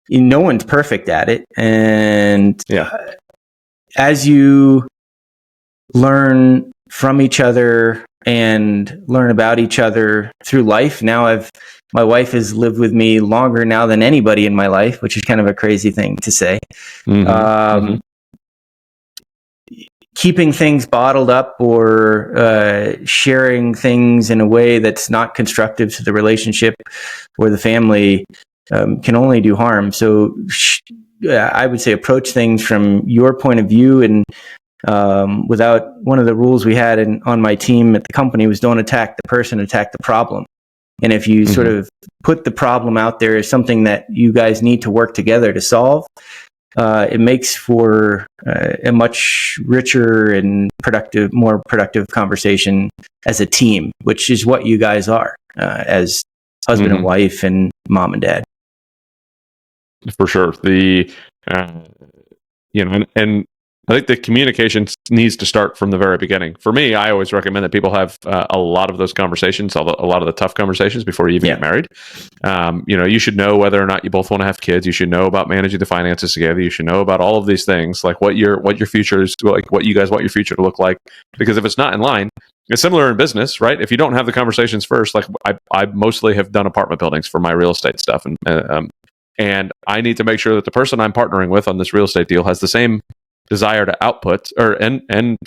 no one's perfect at it. And as you learn from each other and learn about each other through life, my wife has lived with me longer now than anybody in my life, which is kind of a crazy thing to say. Keeping things bottled up or sharing things in a way that's not constructive to the relationship or the family can only do harm. So I would say approach things from your point of view, and without, one of the rules we had on my team at the company was don't attack the person, attack the problem. And if you sort of put the problem out there as something that you guys need to work together to solve, it makes for a much richer and more productive conversation as a team, which is what you guys are as husband and wife and mom and dad. For sure. And I think the communication needs to start from the very beginning. For me, I always recommend that people have a lot of those conversations, a lot of the tough conversations before you even get married. You should know whether or not you both want to have kids. You should know about managing the finances together. You should know about all of these things, like what your future is, like what you guys want your future to look like. Because if it's not in line, it's similar in business, right? If you don't have the conversations first, like I mostly have done apartment buildings for my real estate stuff, and I need to make sure that the person I'm partnering with on this real estate deal has the same desire to output or end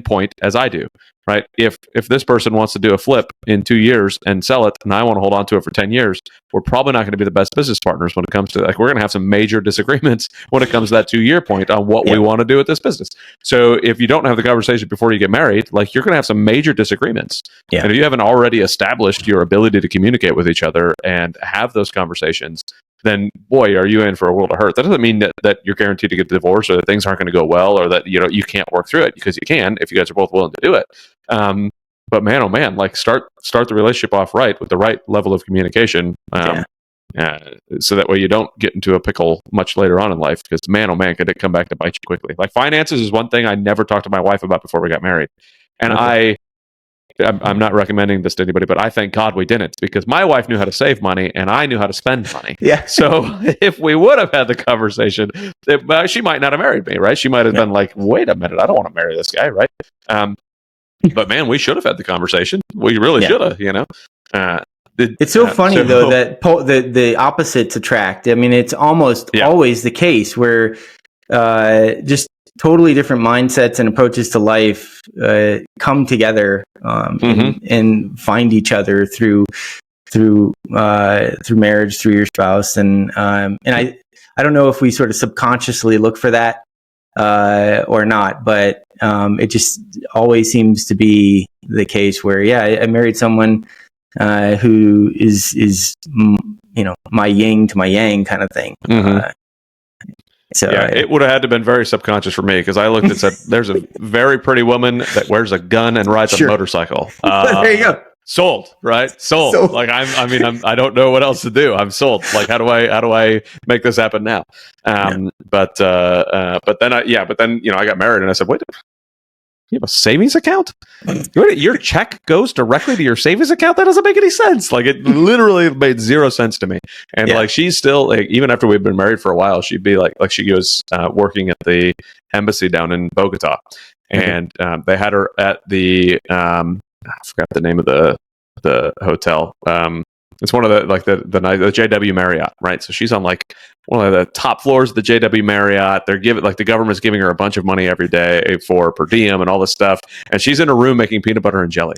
point as I do, right? If this person wants to do a flip in 2 years and sell it, and I want to hold on to it for 10 years, we're probably not going to be the best business partners when it comes to, like, we're going to have some major disagreements when it comes to that 2 year point on what we want to do with this business. So if you don't have the conversation before you get married, like, you're going to have some major disagreements. And if you haven't already established your ability to communicate with each other and have those conversations, then boy, are you in for a world of hurt. That doesn't mean that you're guaranteed to get divorced or that things aren't going to go well or that you can't work through it, because you can if you guys are both willing to do it. But man, oh man, like start the relationship off right with the right level of communication, so that way you don't get into a pickle much later on in life. Because man, oh man, could it come back to bite you quickly. Like, finances is one thing I never talked to my wife about before we got married, and I'm not recommending this to anybody, but I thank God we didn't, because my wife knew how to save money and I knew how to spend money. So if we would have had the conversation, she might not have married me, right? She might have been like, wait a minute, I don't want to marry this guy, right? But man, we should have had the conversation. We really should have, It's so funny though that the opposites attract. I mean, it's almost always the case where just totally different mindsets and approaches to life come together and find each other through marriage, through your spouse, and I don't know if we sort of subconsciously look for that or not, but it just always seems to be the case where I married someone who is my yin to my yang kind of thing. So it would have had to been very subconscious for me, because I looked and said, "There's a very pretty woman that wears a gun and rides a motorcycle." There you go. Sold, right? Sold. Like I don't know what else to do. I'm sold. Like, how do I make this happen now? But then I got married and I said, wait, you have a savings account? Your check goes directly to your savings account? That doesn't make any sense. Like, it literally made zero sense to me. And like, she's still, like, even after we've been married for a while, she'd be like she goes working at the embassy down in Bogota, and they had her at the I forgot the name of the hotel. It's one of the JW Marriott, right? So she's on like one of the top floors of the JW Marriott. They're the government's giving her a bunch of money every day for per diem and all this stuff. And she's in a room making peanut butter and jelly.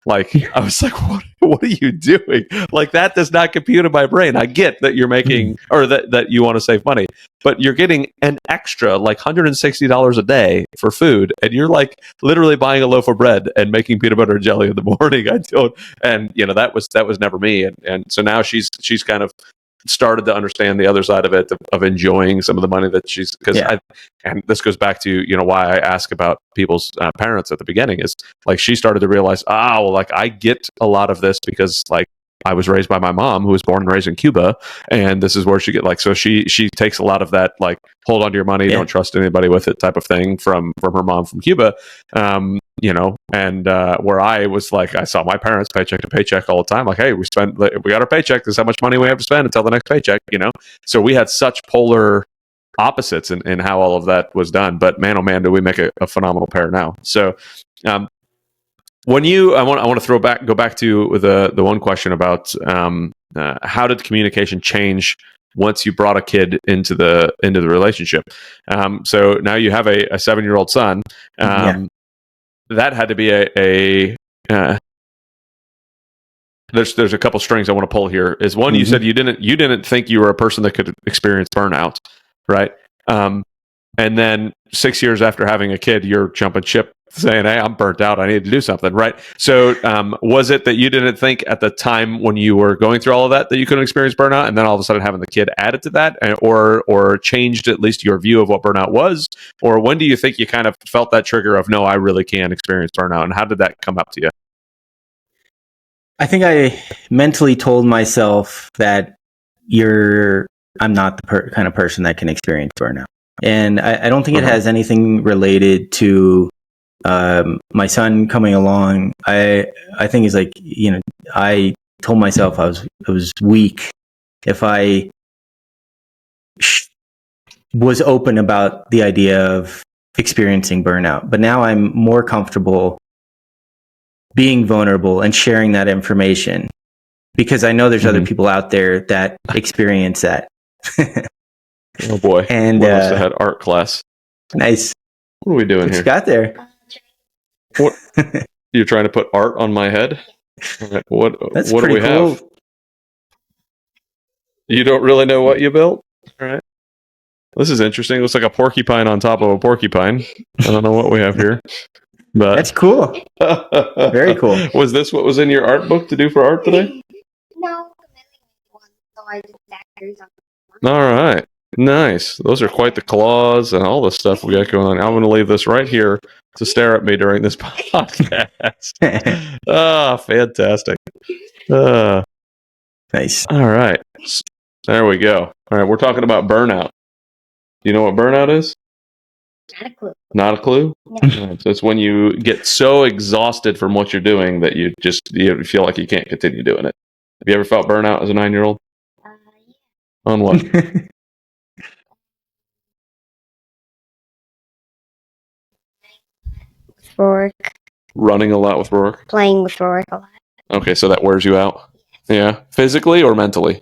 Like, I was like, what are you doing? Like, that does not compute in my brain. I get that you're making, or that you want to save money, but you're getting an extra like $160 a day for food, and you're like literally buying a loaf of bread and making peanut butter and jelly in the morning. And that was never me. And so now she's kind of started to understand the other side of it, of enjoying some of the money that she's, and this goes back to why I ask about people's parents at the beginning, is like, she started to realize, like, I get a lot of this because, like, I was raised by my mom, who was born and raised in Cuba, and this is where she so she takes a lot of that, like, hold on to your money, don't trust anybody with it type of thing from her mom from Cuba. Where I was like, I saw my parents paycheck to paycheck all the time. Like, hey, we got our paycheck. This is how much money we have to spend until the next paycheck, So we had such polar opposites in how all of that was done. But man, oh man, do we make a phenomenal pair now. So, I want to go back to the one question about how did communication change once you brought a kid into the relationship. So now you have a 7-year-old son. That had to be there's a couple strings I want to pull here. Is one, you said you didn't think you were a person that could experience burnout, right? And then 6 years after having a kid, you're jumping ship, saying, hey, I'm burnt out, I need to do something, right? So was it that you didn't think at the time when you were going through all of that you couldn't experience burnout, and then all of a sudden having the kid added to that, or changed at least your view of what burnout was? Or when do you think you kind of felt that trigger of, no, I really can experience burnout, and how did that come up to you? I think I mentally told myself that I'm not the kind of person that can experience burnout. And I don't think it has anything related to my son coming along. I think it's like, I told myself I was weak if I was open about the idea of experiencing burnout. But now I'm more comfortable being vulnerable and sharing that information, because I know there's other people out there that experience that. Oh boy. And we must have had art class. Nice. What are we doing What you here? got there? What? You're trying to put art on my head? Right. What That's do pretty we cool. have? You don't really know what you built? All right. This is interesting. It looks like a porcupine on top of a porcupine. I don't know what we have here. But That's cool. Very cool. Was this what was in your art book to do for art today? No, so I just actors on. All right. Nice. Those are quite the claws and all the stuff we got going on. I'm going to leave this right here to stare at me during this podcast. Fantastic. Nice. All right. There we go. All right. We're talking about burnout. Do you know what burnout is? Not a clue. Not a clue? No. So it's when you get so exhausted from what you're doing that you feel like you can't continue doing it. Have you ever felt burnout as a 9-year-old? Yeah. On what? With Rourke. Running a lot with Rourke? Playing with Rourke a lot. Okay, so that wears you out? Yeah. Physically or mentally?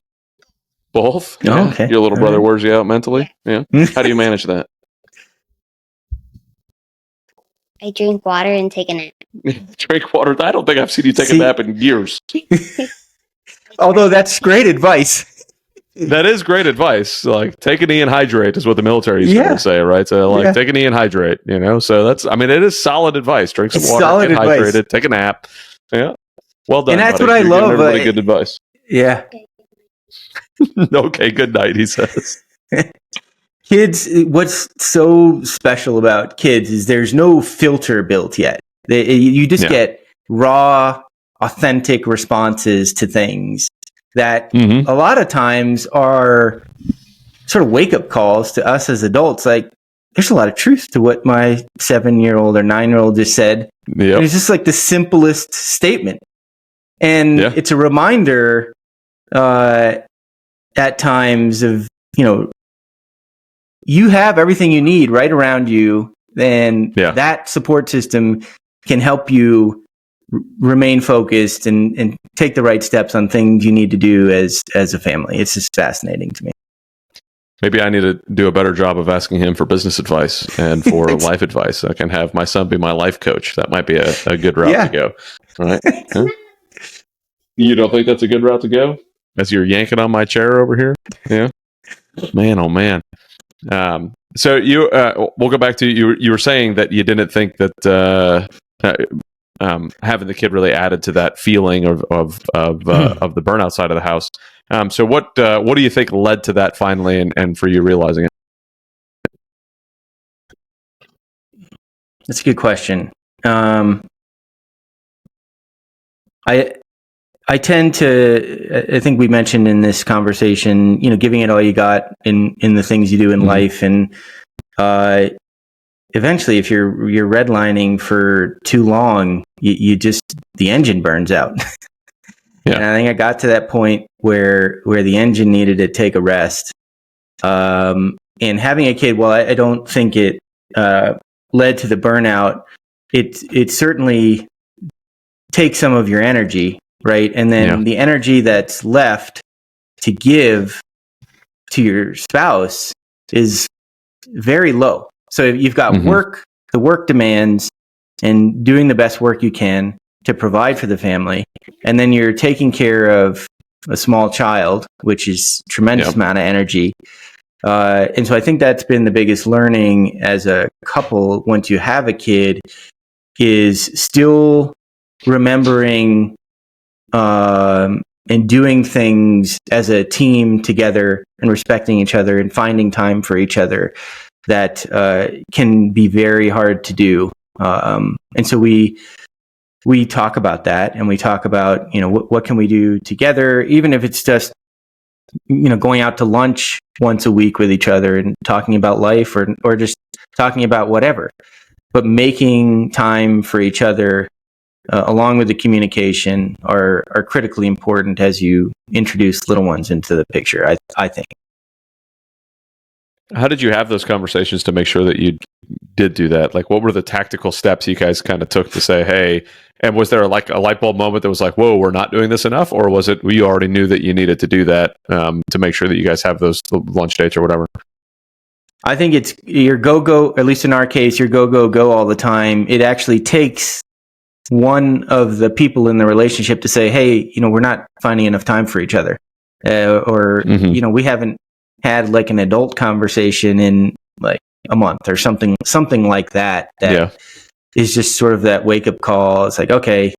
Both? Oh, Yeah. okay. Your little brother All right. wears you out mentally? Yeah. How do you manage that? I drink water and take a nap. Drink water. I don't think I've seen you take a nap in years. Although that's great advice. That is great advice. Like, take a knee and hydrate is what the military used to say, right? So, like, take a knee and hydrate, you know? So, it is solid advice. Drink some water, solid get advice. hydrated, take a nap. Yeah. Well done, And that's buddy. what I You're love. giving everybody good advice. Yeah. Okay, good night, he says. Kids, what's so special about kids is there's no filter built yet. You just get raw, authentic responses to things that a lot of times are sort of wake-up calls to us as adults. Like, there's a lot of truth to what my 7-year-old or 9-year-old just said. Yep. It's just like the simplest statement. And it's a reminder at times of, you have everything you need right around you, and that support system can help you remain focused and take the right steps on things you need to do as a family. It's just fascinating to me. Maybe I need to do a better job of asking him for business advice and for life advice. I can have my son be my life coach. That might be a good route to go. All right. Huh? You don't think that's a good route to go? As you're yanking on my chair over here? Yeah. Man, oh man. So you, we'll go back to you were saying that you didn't think that having the kid really added to that feeling of the burnout side of the house. So what do you think led to that finally, and for you realizing it? That's a good question. I tend to, I think we mentioned in this conversation, giving it all you got in the things you do in life. And eventually, if you're redlining for too long, you just, the engine burns out. And I think I got to that point where the engine needed to take a rest. And having a kid, well, I don't think it led to the burnout. It certainly takes some of your energy. Right. And then the energy that's left to give to your spouse is very low. So you've got work, the work demands, and doing the best work you can to provide for the family. And then you're taking care of a small child, which is a tremendous amount of energy. And so I think that's been the biggest learning as a couple once you have a kid, is still remembering and doing things as a team together and respecting each other and finding time for each other that can be very hard to do. And so we talk about that, and we talk about, what can we do together, even if it's just, going out to lunch once a week with each other and talking about life or just talking about whatever, but making time for each other along with the communication are critically important as you introduce little ones into the picture, I think. How did you have those conversations to make sure that you did do that? Like, what were the tactical steps you guys kind of took to say, hey, and was there like a light bulb moment that was like, whoa, we're not doing this enough? Or was it, you already knew that you needed to do that to make sure that you guys have those lunch dates or whatever? I think it's your go, at least in our case, your go all the time. It actually takes one of the people in the relationship to say, hey, we're not finding enough time for each other. Or, we haven't had like an adult conversation in like a month or something like that. That is just sort of that wake up call. It's like, okay,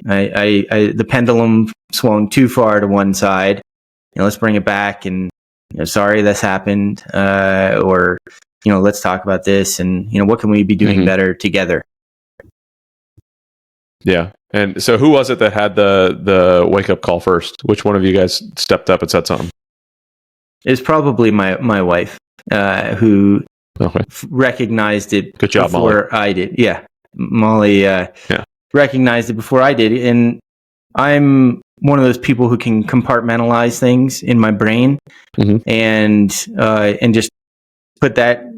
the pendulum swung too far to one side. Let's bring it back and, sorry this happened. Or, let's talk about this and, what can we be doing better together? Yeah. And so who was it that had the wake up call first? Which one of you guys stepped up and said something? It's probably my wife, who recognized it Good job, before Molly. I did. Yeah. Molly recognized it before I did. And I'm one of those people who can compartmentalize things in my brain and just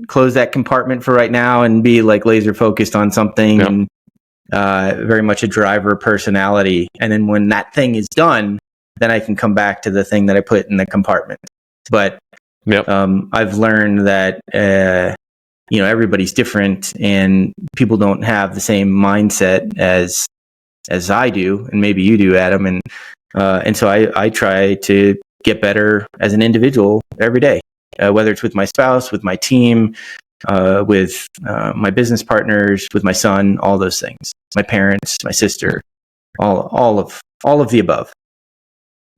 close that compartment for right now and be like laser focused on something and very much a driver personality. And then when that thing is done, then I can come back to the thing that I put in the compartment. But I've learned that everybody's different and people don't have the same mindset as I do, and maybe you do, Adam. And so I try to get better as an individual every day, whether it's with my spouse, with my team, with my business partners, with my son, all those things, my parents, my sister, all of the above.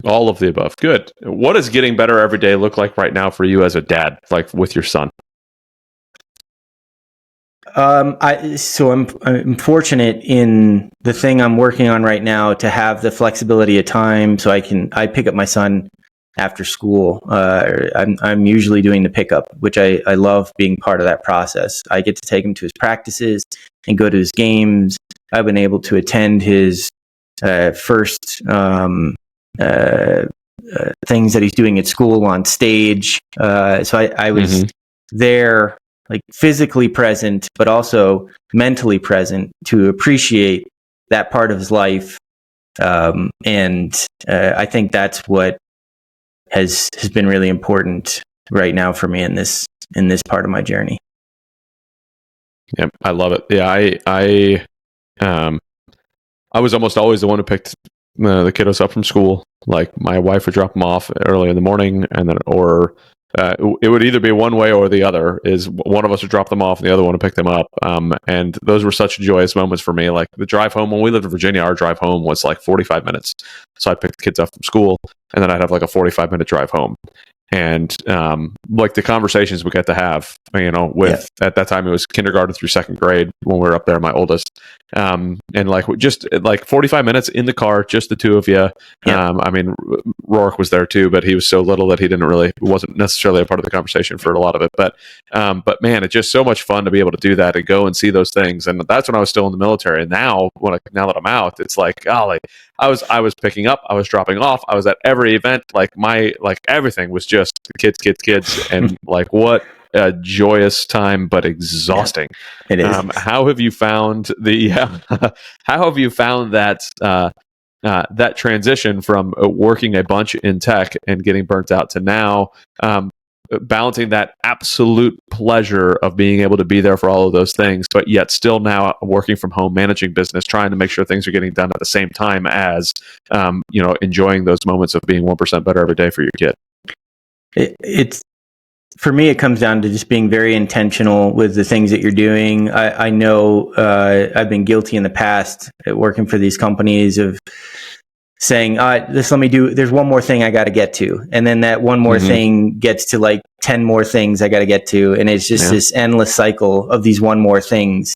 All of the above. Good. What does getting better every day look like right now for you as a dad, like with your son? I'm fortunate in the thing I'm working on right now to have the flexibility of time, so I pick up my son after school. I'm usually doing the pickup, which I love being part of that process. I get to take him to his practices and go to his games. I've been able to attend his first things that he's doing at school on stage. So I was there, like physically present, but also mentally present to appreciate that part of his life. And I think that's what has been really important right now for me in this part of my journey. Yeah, I love it. Yeah, I was almost always the one who picked the kiddos up from school. Like my wife would drop them off early in the morning, and then it would either be one way or the other. Is one of us would drop them off, and the other one would pick them up. And those were such joyous moments for me. Like the drive home when we lived in Virginia, our drive home was like 45 minutes. So I'd pick the kids up from school, and then I'd have like a 45-minute drive home. And like the conversations we got to have, with at that time it was kindergarten through second grade when we were up there, my oldest, and like just like 45 minutes in the car, just the two of you. Rourke was there too, but he was so little that he wasn't necessarily a part of the conversation for a lot of it. But man, it's just so much fun to be able to do that and go and see those things. And that's when I was still in the military. And now that I'm out, it's like, golly, I was picking up, I was dropping off, I was at every event. Like everything was just kids, and like what a joyous time, but exhausting. It is. How have you found that transition from working a bunch in tech and getting burnt out to now balancing that absolute pleasure of being able to be there for all of those things, but yet still now working from home, managing business, trying to make sure things are getting done at the same time as enjoying those moments of being 1% better every day for your kid? It's for me, it comes down to just being very intentional with the things that you're doing. I know I've been guilty in the past at working for these companies of saying, there's one more thing I got to get to. And then that one more thing gets to like 10 more things I got to get to. And it's just this endless cycle of these one more things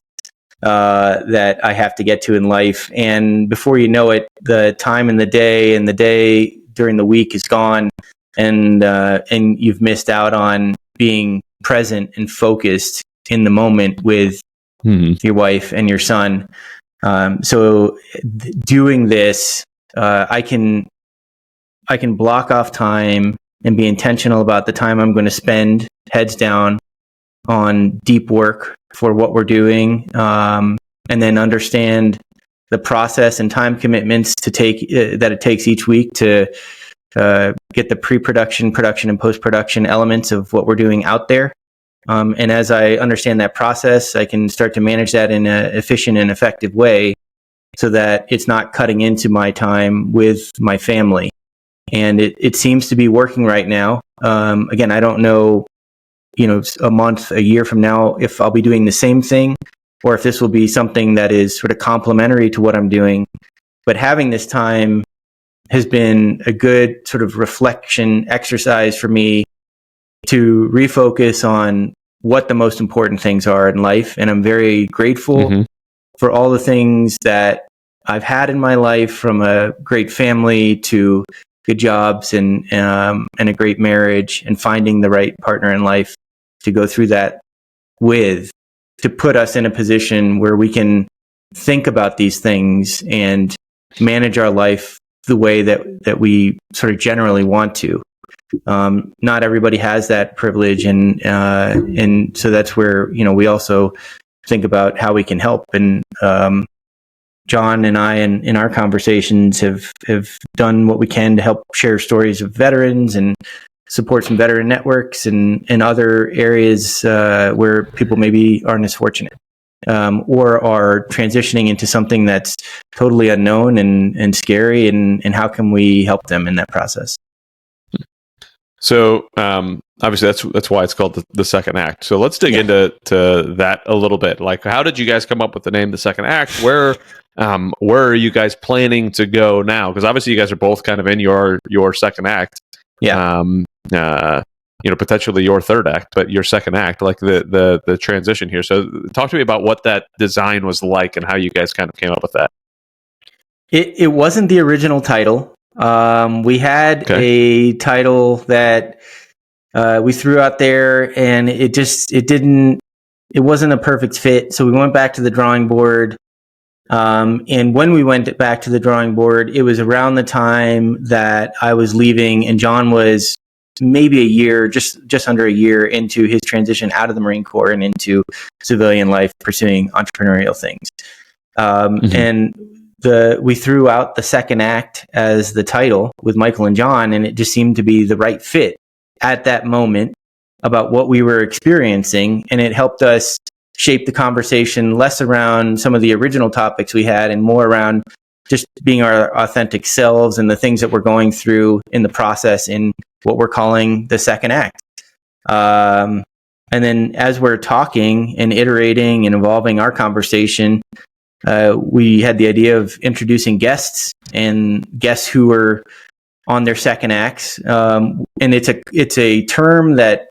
that I have to get to in life. And before you know it, the time in the day and the day during the week is gone. And you've missed out on being present and focused in the moment with your wife and your son. So doing this, I can block off time and be intentional about the time I'm going to spend heads down on deep work for what we're doing, and then understand the process and time commitments that it takes each week to get the pre-production, production, and post-production elements of what we're doing out there. And as I understand that process, I can start to manage that in an efficient and effective way so that it's not cutting into my time with my family. And it seems to be working right now. Again, I don't know, a month, a year from now, if I'll be doing the same thing or if this will be something that is sort of complementary to what I'm doing. But having this time has been a good sort of reflection exercise for me to refocus on what the most important things are in life. And I'm very grateful for all the things that I've had in my life, from a great family to good jobs and a great marriage, and finding the right partner in life to go through that with, to put us in a position where we can think about these things and manage our life the way that we sort of generally want to. Not everybody has that privilege, and so that's where we also think about how we can help. And John and I, in our conversations, have done what we can to help share stories of veterans and support some veteran networks and other areas where people maybe aren't as fortunate, or are transitioning into something that's totally unknown and scary, and how can we help them in that process? So obviously that's why it's called the second act. So let's dig into that a little bit. Like, how did you guys come up with the name The Second Act? Where are you guys planning to go now? Because obviously you guys are both kind of in your second act. Yeah. Potentially your third act, but your second act, like the transition here. So talk to me about what that design was like and how you guys kind of came up with that. It wasn't the original title. We had a title that we threw out there, and it wasn't a perfect fit. So we went back to the drawing board. And when we went back to the drawing board, it was around the time that I was leaving, and John was maybe a year, just under a year into his transition out of the Marine Corps and into civilian life, pursuing entrepreneurial things. And we threw out The Second Act as the title with Michael and John, and it just seemed to be the right fit at that moment about what we were experiencing. And it helped us shape the conversation less around some of the original topics we had and more around just being our authentic selves and the things that we're going through in the process in what we're calling the second act. And then as we're talking and iterating and evolving our conversation, we had the idea of introducing guests who are on their second acts. And it's a term that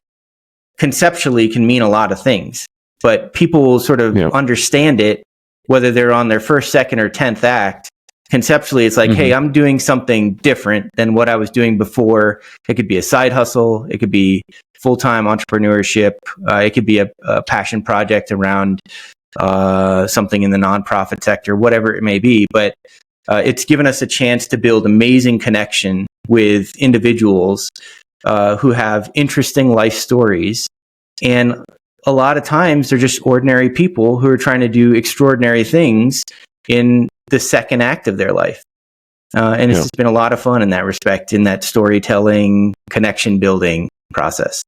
conceptually can mean a lot of things, but people will sort of understand it, whether they're on their first, second, or 10th act. Conceptually, it's like, hey, I'm doing something different than what I was doing before. It could be a side hustle. It could be full-time entrepreneurship. It could be a passion project around something in the nonprofit sector, whatever it may be. But it's given us a chance to build amazing connection with individuals who have interesting life stories. And a lot of times they're just ordinary people who are trying to do extraordinary things in the second act of their life. And it's just been a lot of fun in that respect, in that storytelling, connection building process.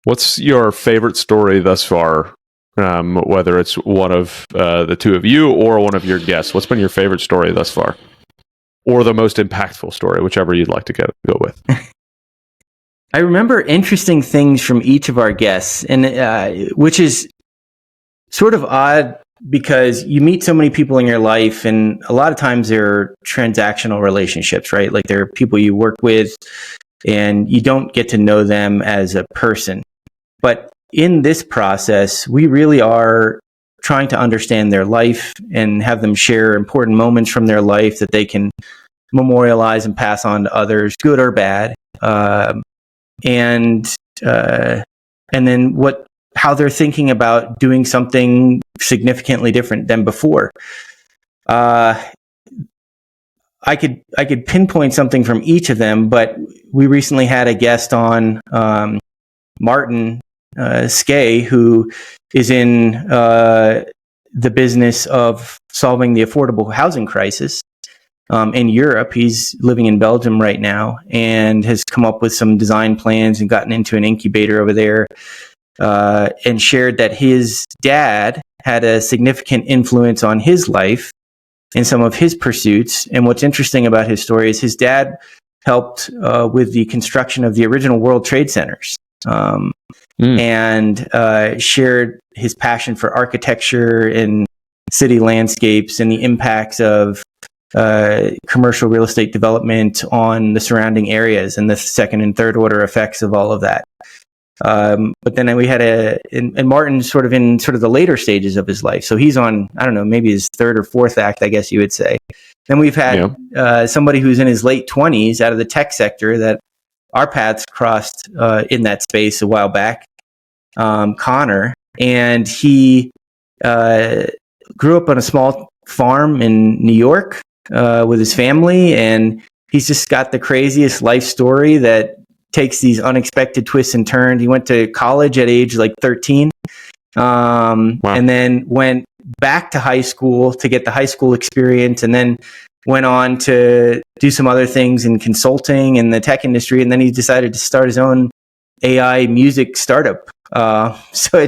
What's your favorite story thus far? Whether it's one of the two of you or one of your guests, what's been your favorite story thus far? Or the most impactful story, whichever you'd like to go with. I remember interesting things from each of our guests, and which is sort of odd because you meet so many people in your life, and a lot of times they're transactional relationships, right? Like they're people you work with, and you don't get to know them as a person. But in this process, we really are trying to understand their life and have them share important moments from their life that they can memorialize and pass on to others, good or bad. And then how they're thinking about doing something significantly different than before. I could pinpoint something from each of them, but we recently had a guest on, Martin Skay, who is in the business of solving the affordable housing crisis. in Europe. He's living in Belgium right now and has come up with some design plans and gotten into an incubator over there, and shared that his dad had a significant influence on his life in some of his pursuits. And what's interesting about his story is his dad helped with the construction of the original World Trade Centers, and shared his passion for architecture and city landscapes and the impacts of commercial real estate development on the surrounding areas and the second and third order effects of all of that. But then we had and Martin's sort of in sort of the later stages of his life. So he's on, I don't know, maybe his third or fourth act, I guess you would say. Then we've had somebody who's in his late 20s out of the tech sector that our paths crossed in that space a while back, Connor. And he grew up on a small farm in New York with his family. And he's just got the craziest life story that takes these unexpected twists and turns. He went to college at age like 13, and then went back to high school to get the high school experience, and then went on to do some other things in consulting in the tech industry. And then he decided to start his own AI music startup. So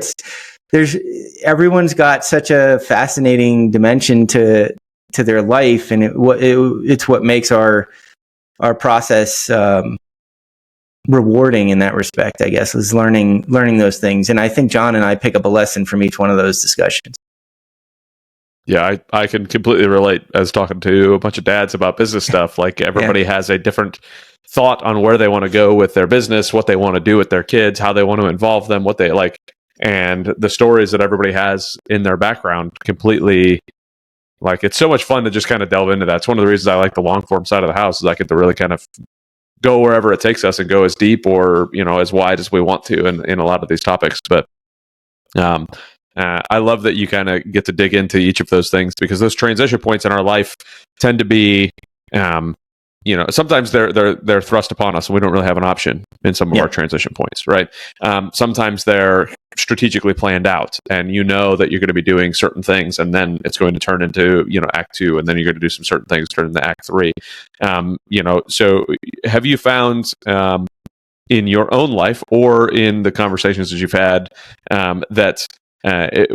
everyone's got such a fascinating dimension to their life, and it's what makes our process rewarding in that respect, I guess, is learning those things. And I think John and I pick up a lesson from each one of those discussions. Yeah, I can completely relate as talking to a bunch of dads about business stuff. Like everybody has a different thought on where they want to go with their business, what they want to do with their kids, how they want to involve them, what they like, and the stories that everybody has in their background completely. Like, it's so much fun to just kind of delve into that. It's one of the reasons I like the long form side of the house, is I get to really kind of go wherever it takes us and go as deep or, as wide as we want to in a lot of these topics. But I love that you kind of get to dig into each of those things, because those transition points in our life tend to be, sometimes they're thrust upon us and we don't really have an option in some of our transition points, right? Sometimes they're strategically planned out, and that you're going to be doing certain things, and then it's going to turn into act 2, and then you're going to do some certain things, turn into act 3. So have you found in your own life or in the conversations that you've had that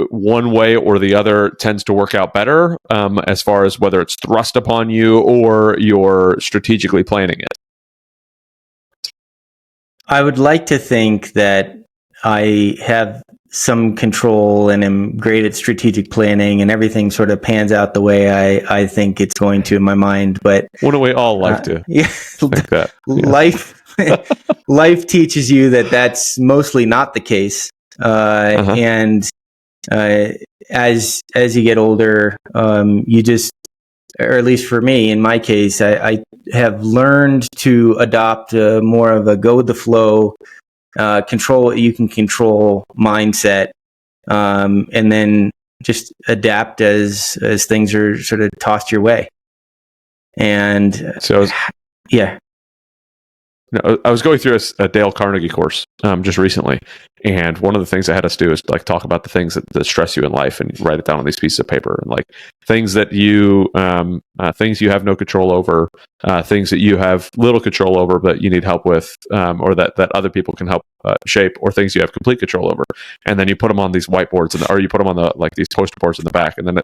one way or the other tends to work out better, as far as whether it's thrust upon you or you're strategically planning it? I would like to think that I have some control and am great at strategic planning, and everything sort of pans out the way I think it's going to in my mind. But wouldn't we all like to think that? Life teaches you that that's mostly not the case. And as you get older, you just, or at least for me, in my case, I have learned to adopt more of a go with the flow, control what you can control mindset, and then just adapt as things are sort of tossed your way. And so, yeah. I was going through a Dale Carnegie course just recently, and one of the things I had us do is like talk about the things that stress you in life, and write it down on these pieces of paper, and like things that you have no control over, things that you have little control over but you need help with, or that other people can help shape, or things you have complete control over. And then you put them on these whiteboards, or you put them on these poster boards in the back, and then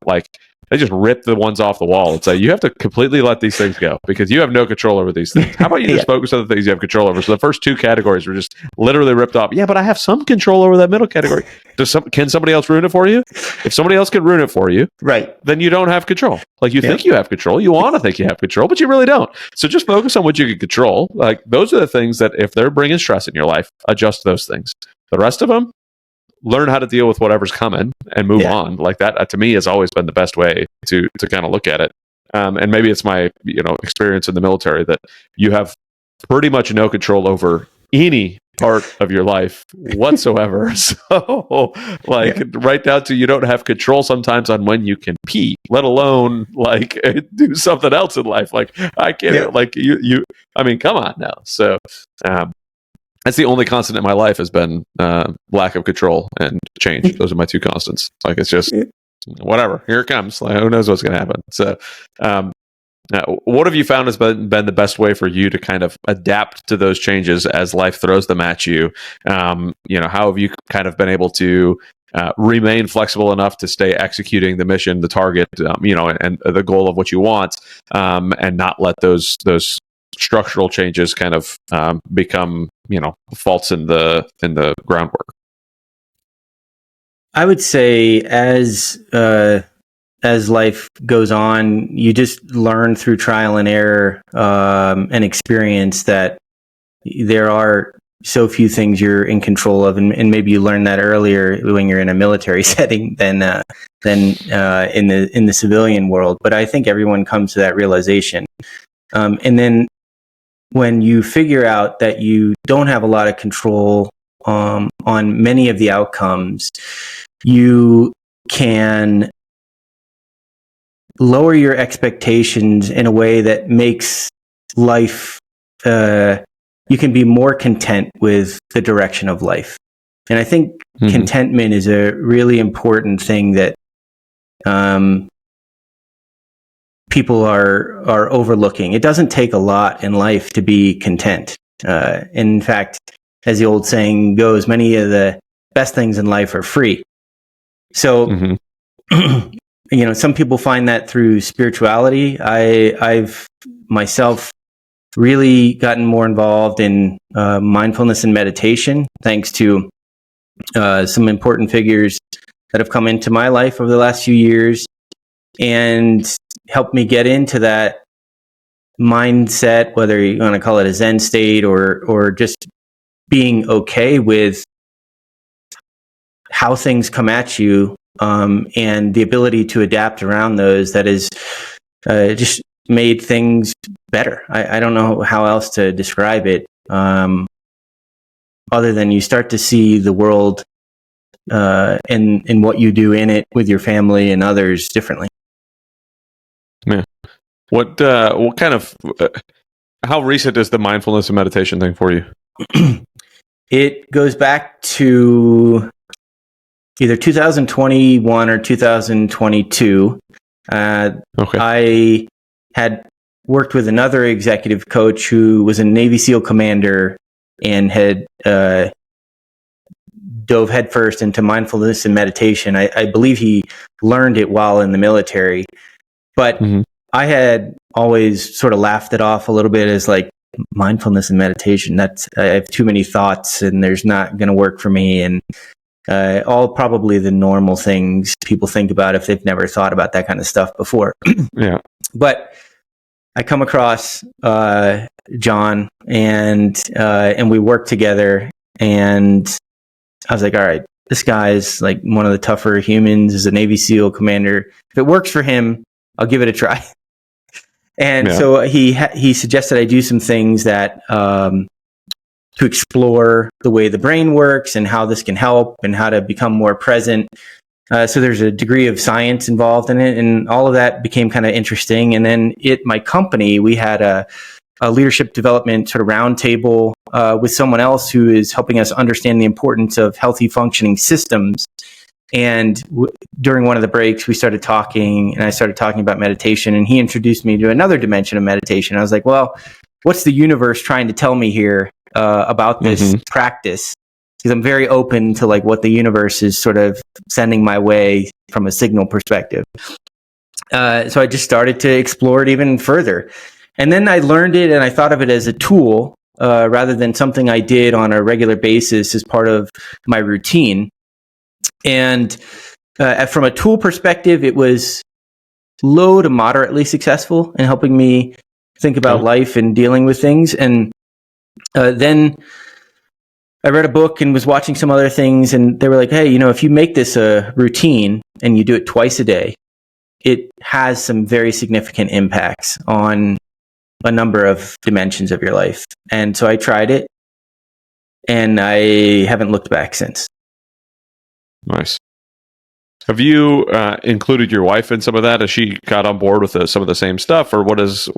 they just rip the ones off the wall and say, you have to completely let these things go because you have no control over these things. How about you just focus on the things you have control over? So the first 2 categories were just literally ripped off. Yeah, but I have some control over that middle category. Can somebody else ruin it for you? If somebody else can ruin it for you, right, then you don't have control. Like, you think you have control, you want to think you have control, but you really don't. So just focus on what you can control. Like, those are the things that, if they're bringing stress in your life, adjust those things. The rest of them, learn how to deal with whatever's coming and move on. Like that to me has always been the best way to kind of look at it. And maybe it's my experience in the military that you have pretty much no control over any part of your life whatsoever. So right down to, you don't have control sometimes on when you can pee, let alone do something else in life. Like, I can't I mean, come on now. So that's the only constant in my life, has been lack of control and change. Those are my 2 constants. Like, it's just whatever, here it comes. Like, who knows what's going to happen? So What have you found has been the best way for you to kind of adapt to those changes as life throws them at you? How have you kind of been able to remain flexible enough to stay executing the mission, the target, and the goal of what you want, and not let those structural changes kind of become, faults in the groundwork? I would say as life goes on, you just learn through trial and error and experience that there are so few things you're in control of, and maybe you learn that earlier when you're in a military setting than in the civilian world. But I think everyone comes to that realization, and then when you figure out that you don't have a lot of control on many of the outcomes, you can lower your expectations in a way that makes life, you can be more content with the direction of life. And I think contentment is a really important thing that people are overlooking. It doesn't take a lot in life to be content. In fact, as the old saying goes, many of the best things in life are free. So, some people find that through spirituality. I've myself really gotten more involved in mindfulness and meditation, thanks to some important figures that have come into my life over the last few years and helped me get into that mindset, whether you want to call it a Zen state or just being okay with how things come at you, and the ability to adapt around those. That is just made things better. I don't know how else to describe it, other than you start to see the world and what you do in it with your family and others differently. Yeah. What kind of how recent is the mindfulness and meditation thing for you? It goes back to either 2021 or 2022. Okay. I had worked with another executive coach who was a Navy SEAL commander and had dove headfirst into mindfulness and meditation. I believe he learned it while in the military, but I had always sort of laughed it off a little bit as like, mindfulness and meditation, I have too many thoughts and there's not going to work for me. And all probably the normal things people think about if they've never thought about that kind of stuff before. Yeah. But I come across John and we work together, and I was like, all right, this guy's like one of the tougher humans, is a Navy SEAL commander. If it works for him, I'll give it a try. And so he suggested I do some things that to explore the way the brain works and how this can help and how to become more present. So there's a degree of science involved in it, and all of that became kind of interesting. And then at my company, we had a leadership development sort of roundtable with someone else who is helping us understand the importance of healthy functioning systems. And during one of the breaks, we started talking, and I started talking about meditation, and he introduced me to another dimension of meditation. I was like, well, what's the universe trying to tell me here about this practice? Because I'm very open to like what the universe is sort of sending my way from a signal perspective. So I just started to explore it even further. And then I learned it, and I thought of it as a tool rather than something I did on a regular basis as part of my routine. And from a tool perspective, it was low to moderately successful in helping me think about life and dealing with things. And then I read a book and was watching some other things, and they were like, hey, if you make this a routine and you do it twice a day, it has some very significant impacts on a number of dimensions of your life. And so I tried it, and I haven't looked back since. Nice. Have you included your wife in some of that? Has she got on board with some of the same stuff, or where is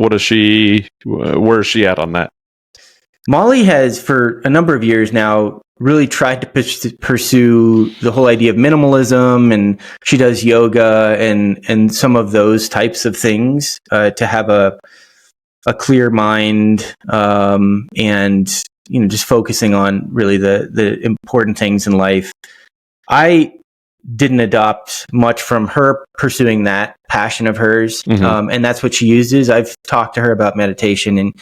she at on that? Molly has, for a number of years now, really tried to pursue the whole idea of minimalism, and she does yoga and some of those types of things to have a clear mind, and just focusing on really the important things in life. I didn't adopt much from her pursuing that passion of hers, and that's what she uses. I've talked to her about meditation, and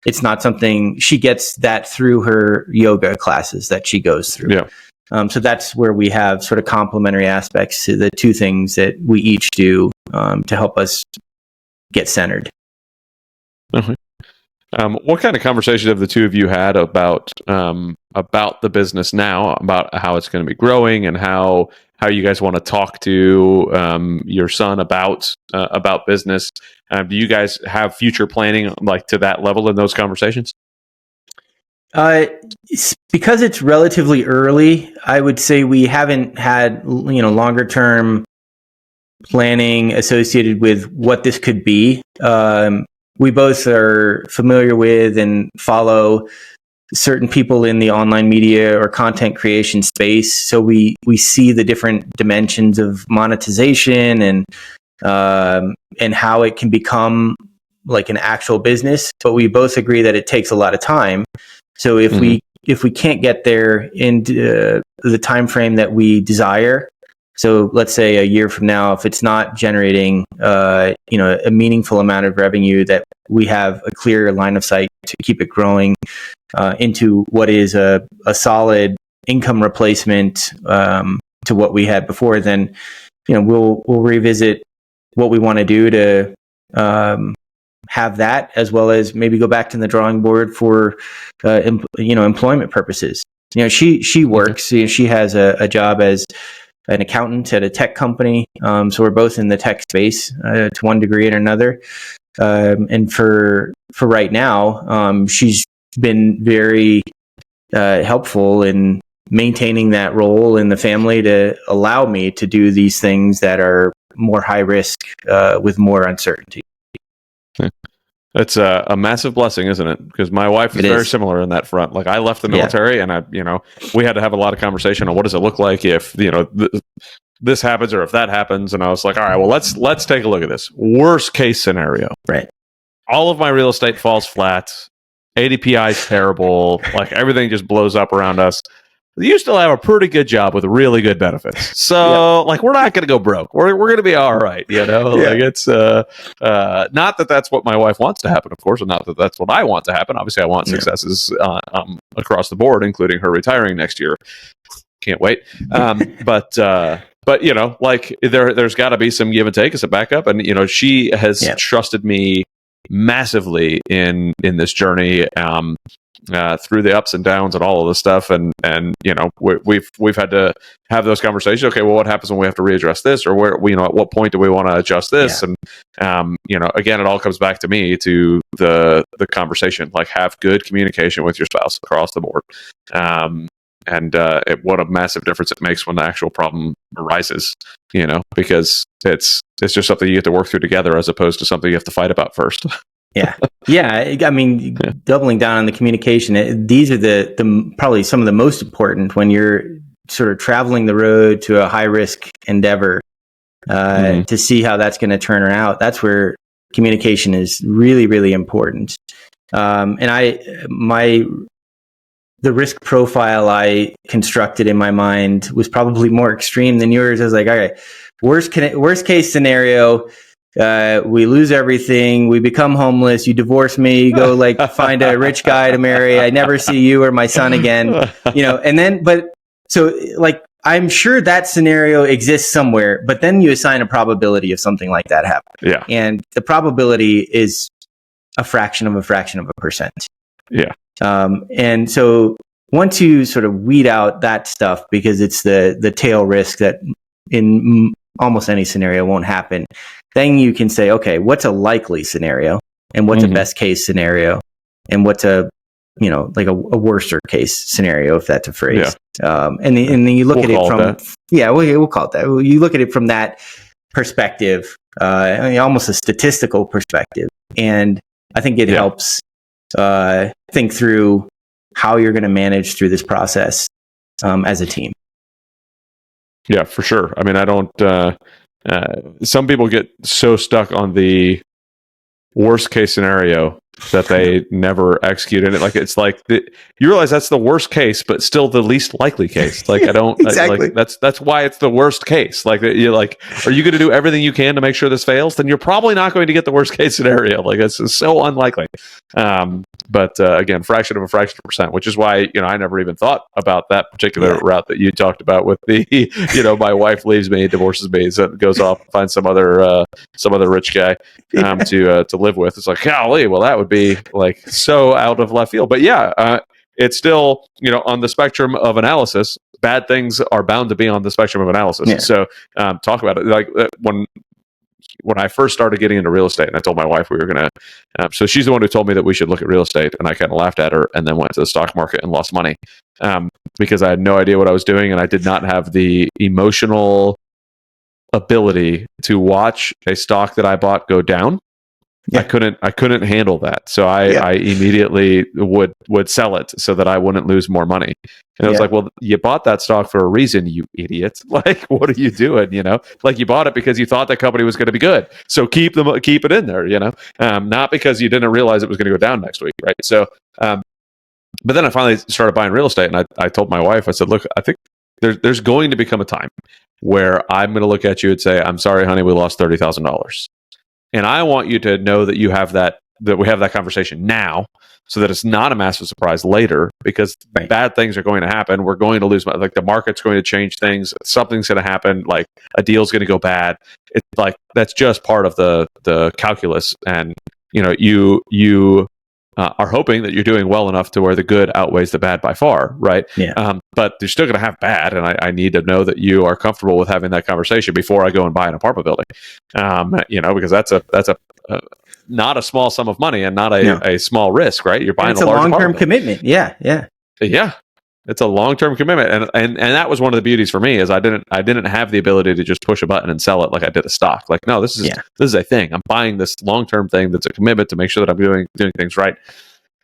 it's not something she gets that through her yoga classes that she goes through. Yeah. So that's where we have sort of complementary aspects to the two things that we each do to help us get centered. Okay. What kind of conversation have the two of you had about the business now, about how it's going to be growing, and how you guys want to talk to your son about business? Do you guys have future planning like to that level in those conversations? Because it's relatively early, I would say we haven't had longer term planning associated with what this could be. We both are familiar with and follow certain people in the online media or content creation space. So we see the different dimensions of monetization and how it can become like an actual business. But we both agree that it takes a lot of time. So if we can't get there in the time frame that we desire, so let's say a year from now, if it's not generating, a meaningful amount of revenue, that we have a clear line of sight to keep it growing into what is a solid income replacement to what we had before, then we'll revisit what we want to do to have that, as well as maybe go back to the drawing board for employment purposes. She works. She has a job as an accountant at a tech company. So we're both in the tech space to one degree or another. And for right now, she's been very helpful in maintaining that role in the family to allow me to do these things that are more high risk with more uncertainty. It's a massive blessing, isn't it? Because my wife is very similar in that front. Like I left the military, and we had to have a lot of conversation on what does it look like if this happens or if that happens. And I was like, all right, well let's take a look at this worst case scenario. Right. All of my real estate falls flat. ADPI is terrible. Like everything just blows up around us. You still have a pretty good job with really good benefits. So like, we're not going to go broke. We're going to be all right. Like it's, not that that's what my wife wants to happen, of course, and not that that's what I want to happen. Obviously I want successes, across the board, including her retiring next year. Can't wait. But like there's gotta be some give and take as a backup. And, she has trusted me massively in this journey, through the ups and downs and all of this stuff, and we've had to have those conversations. Okay, well, what happens when we have to readdress this, or where at what point do we want to adjust this? And again, it all comes back to me, to the conversation. Like, have good communication with your spouse across the board, what a massive difference it makes when the actual problem arises. Because it's just something you get to work through together, as opposed to something you have to fight about first. Yeah. I mean, doubling down on the communication, these are the probably some of the most important when you're sort of traveling the road to a high risk endeavor, to see how that's going to turn out. That's where communication is really, really important. The risk profile I constructed in my mind was probably more extreme than yours. I was like, all right, worst case scenario, we lose everything, we become homeless, you divorce me, you go like find a rich guy to marry, I never see you or my son again, and then, so like, I'm sure that scenario exists somewhere, but then you assign a probability of something like that happening. Yeah. And the probability is a fraction of a percent. Yeah. And so once you sort of weed out that stuff, because it's the tail risk that in almost any scenario won't happen, then you can say, okay, what's a likely scenario, and what's a best case scenario, and what's a like a worser case scenario, if that's a phrase. And then you look at it from we'll call it that. You look at it from that perspective, almost a statistical perspective, and I think it helps think through how you're going to manage through this process as a team. Yeah, for sure. I mean, I don't. Some people get so stuck on the worst case scenario that they never execute it. It's like you realize that's the worst case, but still the least likely case. Like I don't Exactly. that's why it's the worst case. Like you're like, are you going to do everything you can to make sure this fails? Then you're probably not going to get the worst case scenario. Like it's so unlikely. But again, fraction of a percent, which is why I never even thought about that particular route that you talked about with the my wife leaves me, divorces me, so it goes off and finds some other rich guy to live with. It's like, golly, well that would be like so out of left field. But it's still on the spectrum of analysis. Bad things are bound to be on the spectrum of analysis. Yeah. So talk about it. Like when I first started getting into real estate, and I told my wife we were going to, so she's the one who told me that we should look at real estate, and I kind of laughed at her and then went to the stock market and lost money because I had no idea what I was doing, and I did not have the emotional ability to watch a stock that I bought go down. Yeah. I couldn't handle that. So I immediately would sell it so that I wouldn't lose more money. And I was like, well, you bought that stock for a reason, you idiot. Like, what are you doing? Like you bought it because you thought that company was going to be good. So keep it in there, not because you didn't realize it was going to go down next week. Right. So, but then I finally started buying real estate, and I told my wife, I said, look, I think there's going to become a time where I'm going to look at you and say, I'm sorry, honey, we lost $30,000. And I want you to know that we have that conversation now, so that it's not a massive surprise later, because bad things are going to happen. We're going to lose money. Like the market's going to change things. Something's going to happen. Like a deal's going to go bad. It's like, that's just part of the calculus. And, you are hoping that you're doing well enough to where the good outweighs the bad by far. Right. Yeah. But you're still going to have bad. And I need to know that you are comfortable with having that conversation before I go and buy an apartment building. Because that's a not a small sum of money and not a small risk, right? You're buying a large long-term commitment. Yeah. It's a long-term commitment, and that was one of the beauties for me is I didn't have the ability to just push a button and sell it like I did a stock. Like, no, this is a thing. I'm buying this long-term thing that's a commitment to make sure that I'm doing things right.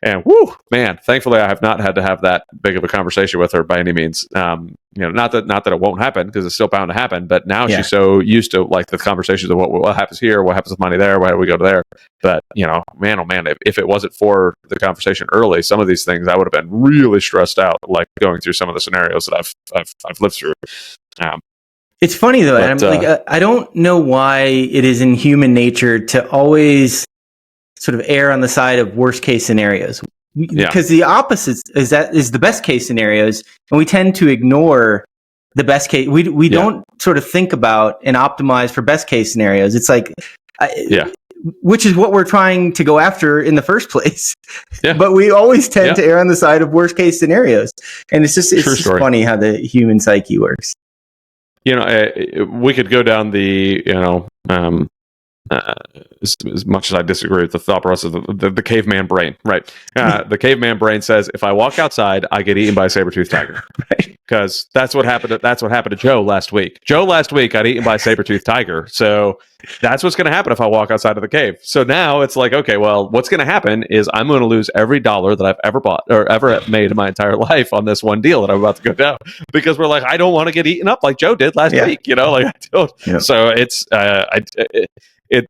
And man, thankfully I have not had to have that big of a conversation with her by any means. Not that it won't happen, because it's still bound to happen. But now she's so used to like the conversations of what happens here, what happens with money there, why do we go to there? But man, oh man, if it wasn't for the conversation early, some of these things I would have been really stressed out, like going through some of the scenarios that I've lived through. It's funny though, Adam. I don't know why it is in human nature to always sort of err on the side of worst case scenarios, because the opposite is the best case scenarios, and we tend to ignore the best case. We don't sort of think about and optimize for best case scenarios. It's like, which is what we're trying to go after in the first place. Yeah. But we always tend to err on the side of worst case scenarios, and it's just funny how the human psyche works. We could go down the as much as I disagree with the thought process of the caveman brain, right? The caveman brain says, if I walk outside, I get eaten by a saber-toothed tiger, because that's what happened to Joe last week. Joe last week got eaten by a saber-toothed tiger, so that's what's going to happen if I walk outside of the cave. So now it's like, okay, well, what's going to happen is I'm going to lose every dollar that I've ever bought or ever made in my entire life on this one deal that I'm about to go down, because we're like, I don't want to get eaten up like Joe did last week, like I don't. Yeah. So it's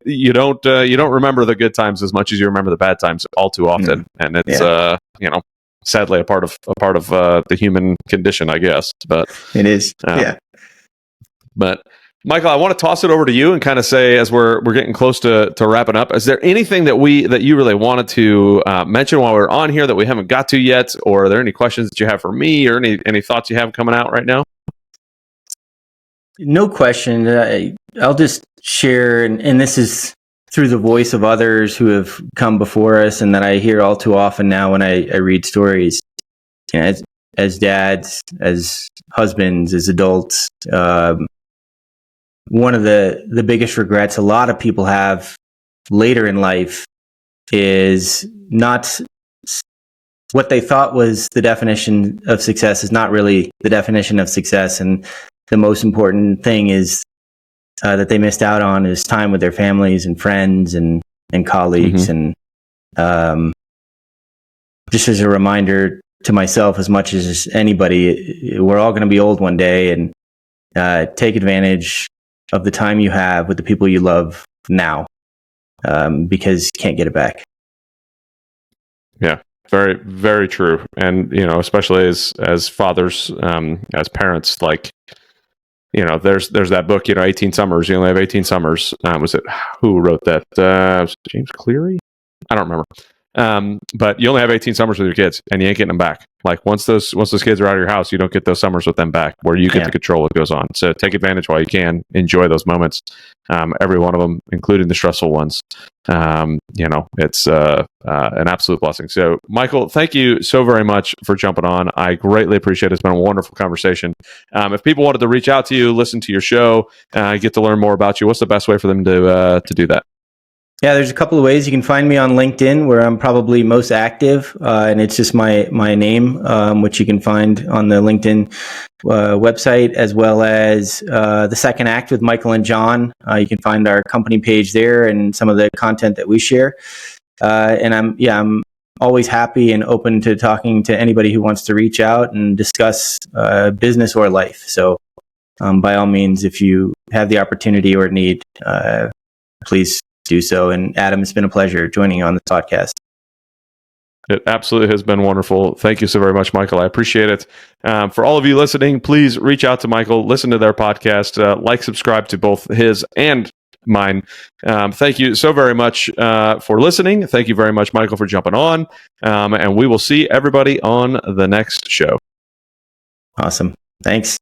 you don't remember the good times as much as you remember the bad times all too often, and it's sadly a part of the human condition, I guess. But it is, But Michael, I want to toss it over to you and kind of say, as we're getting close to wrapping up, is there anything that you really wanted to mention while we're on here that we haven't got to yet, or are there any questions that you have for me, or any thoughts you have coming out right now? No question. I'll just share, and this is through the voice of others who have come before us, and that I hear all too often now when I read stories. As dads, as husbands, as adults, one of the biggest regrets a lot of people have later in life is not what they thought was the definition of success is not really the definition of success, and the most important thing is that they missed out on is time with their families and friends and colleagues. And just as a reminder, to myself as much as anybody, we're all going to be old one day, and take advantage of the time you have with the people you love now, because you can't get it back. Yeah, very, very true. And, especially as fathers, as parents, like, there's that book, 18 Summers. You only have 18 summers. Who wrote that? Was it James Cleary? I don't remember. But you only have 18 summers with your kids, and you ain't getting them back. Like once those kids are out of your house, you don't get those summers with them back, where you get to control what goes on. So take advantage while you can. Enjoy those moments, every one of them, including the stressful ones. It's an absolute blessing. So, Michael, thank you so very much for jumping on. I greatly appreciate it. It's been a wonderful conversation. If people wanted to reach out to you, listen to your show, get to learn more about you, what's the best way for them to do that? Yeah, there's a couple of ways. You can find me on LinkedIn, where I'm probably most active, and it's just my name, which you can find on the LinkedIn website, as well as The Second Act with Michael and John. You can find our company page there and some of the content that we share. And I'm always happy and open to talking to anybody who wants to reach out and discuss business or life. So by all means, if you have the opportunity or need, please do so. And Adam, it's been a pleasure joining you on this podcast. It absolutely has been wonderful. Thank you so very much, Michael. I appreciate it. For all of you listening, please reach out to Michael, listen to their podcast, subscribe to both his and mine. Thank you so very much for listening. Thank you very much, Michael, for jumping on. And we will see everybody on the next show. Awesome. Thanks.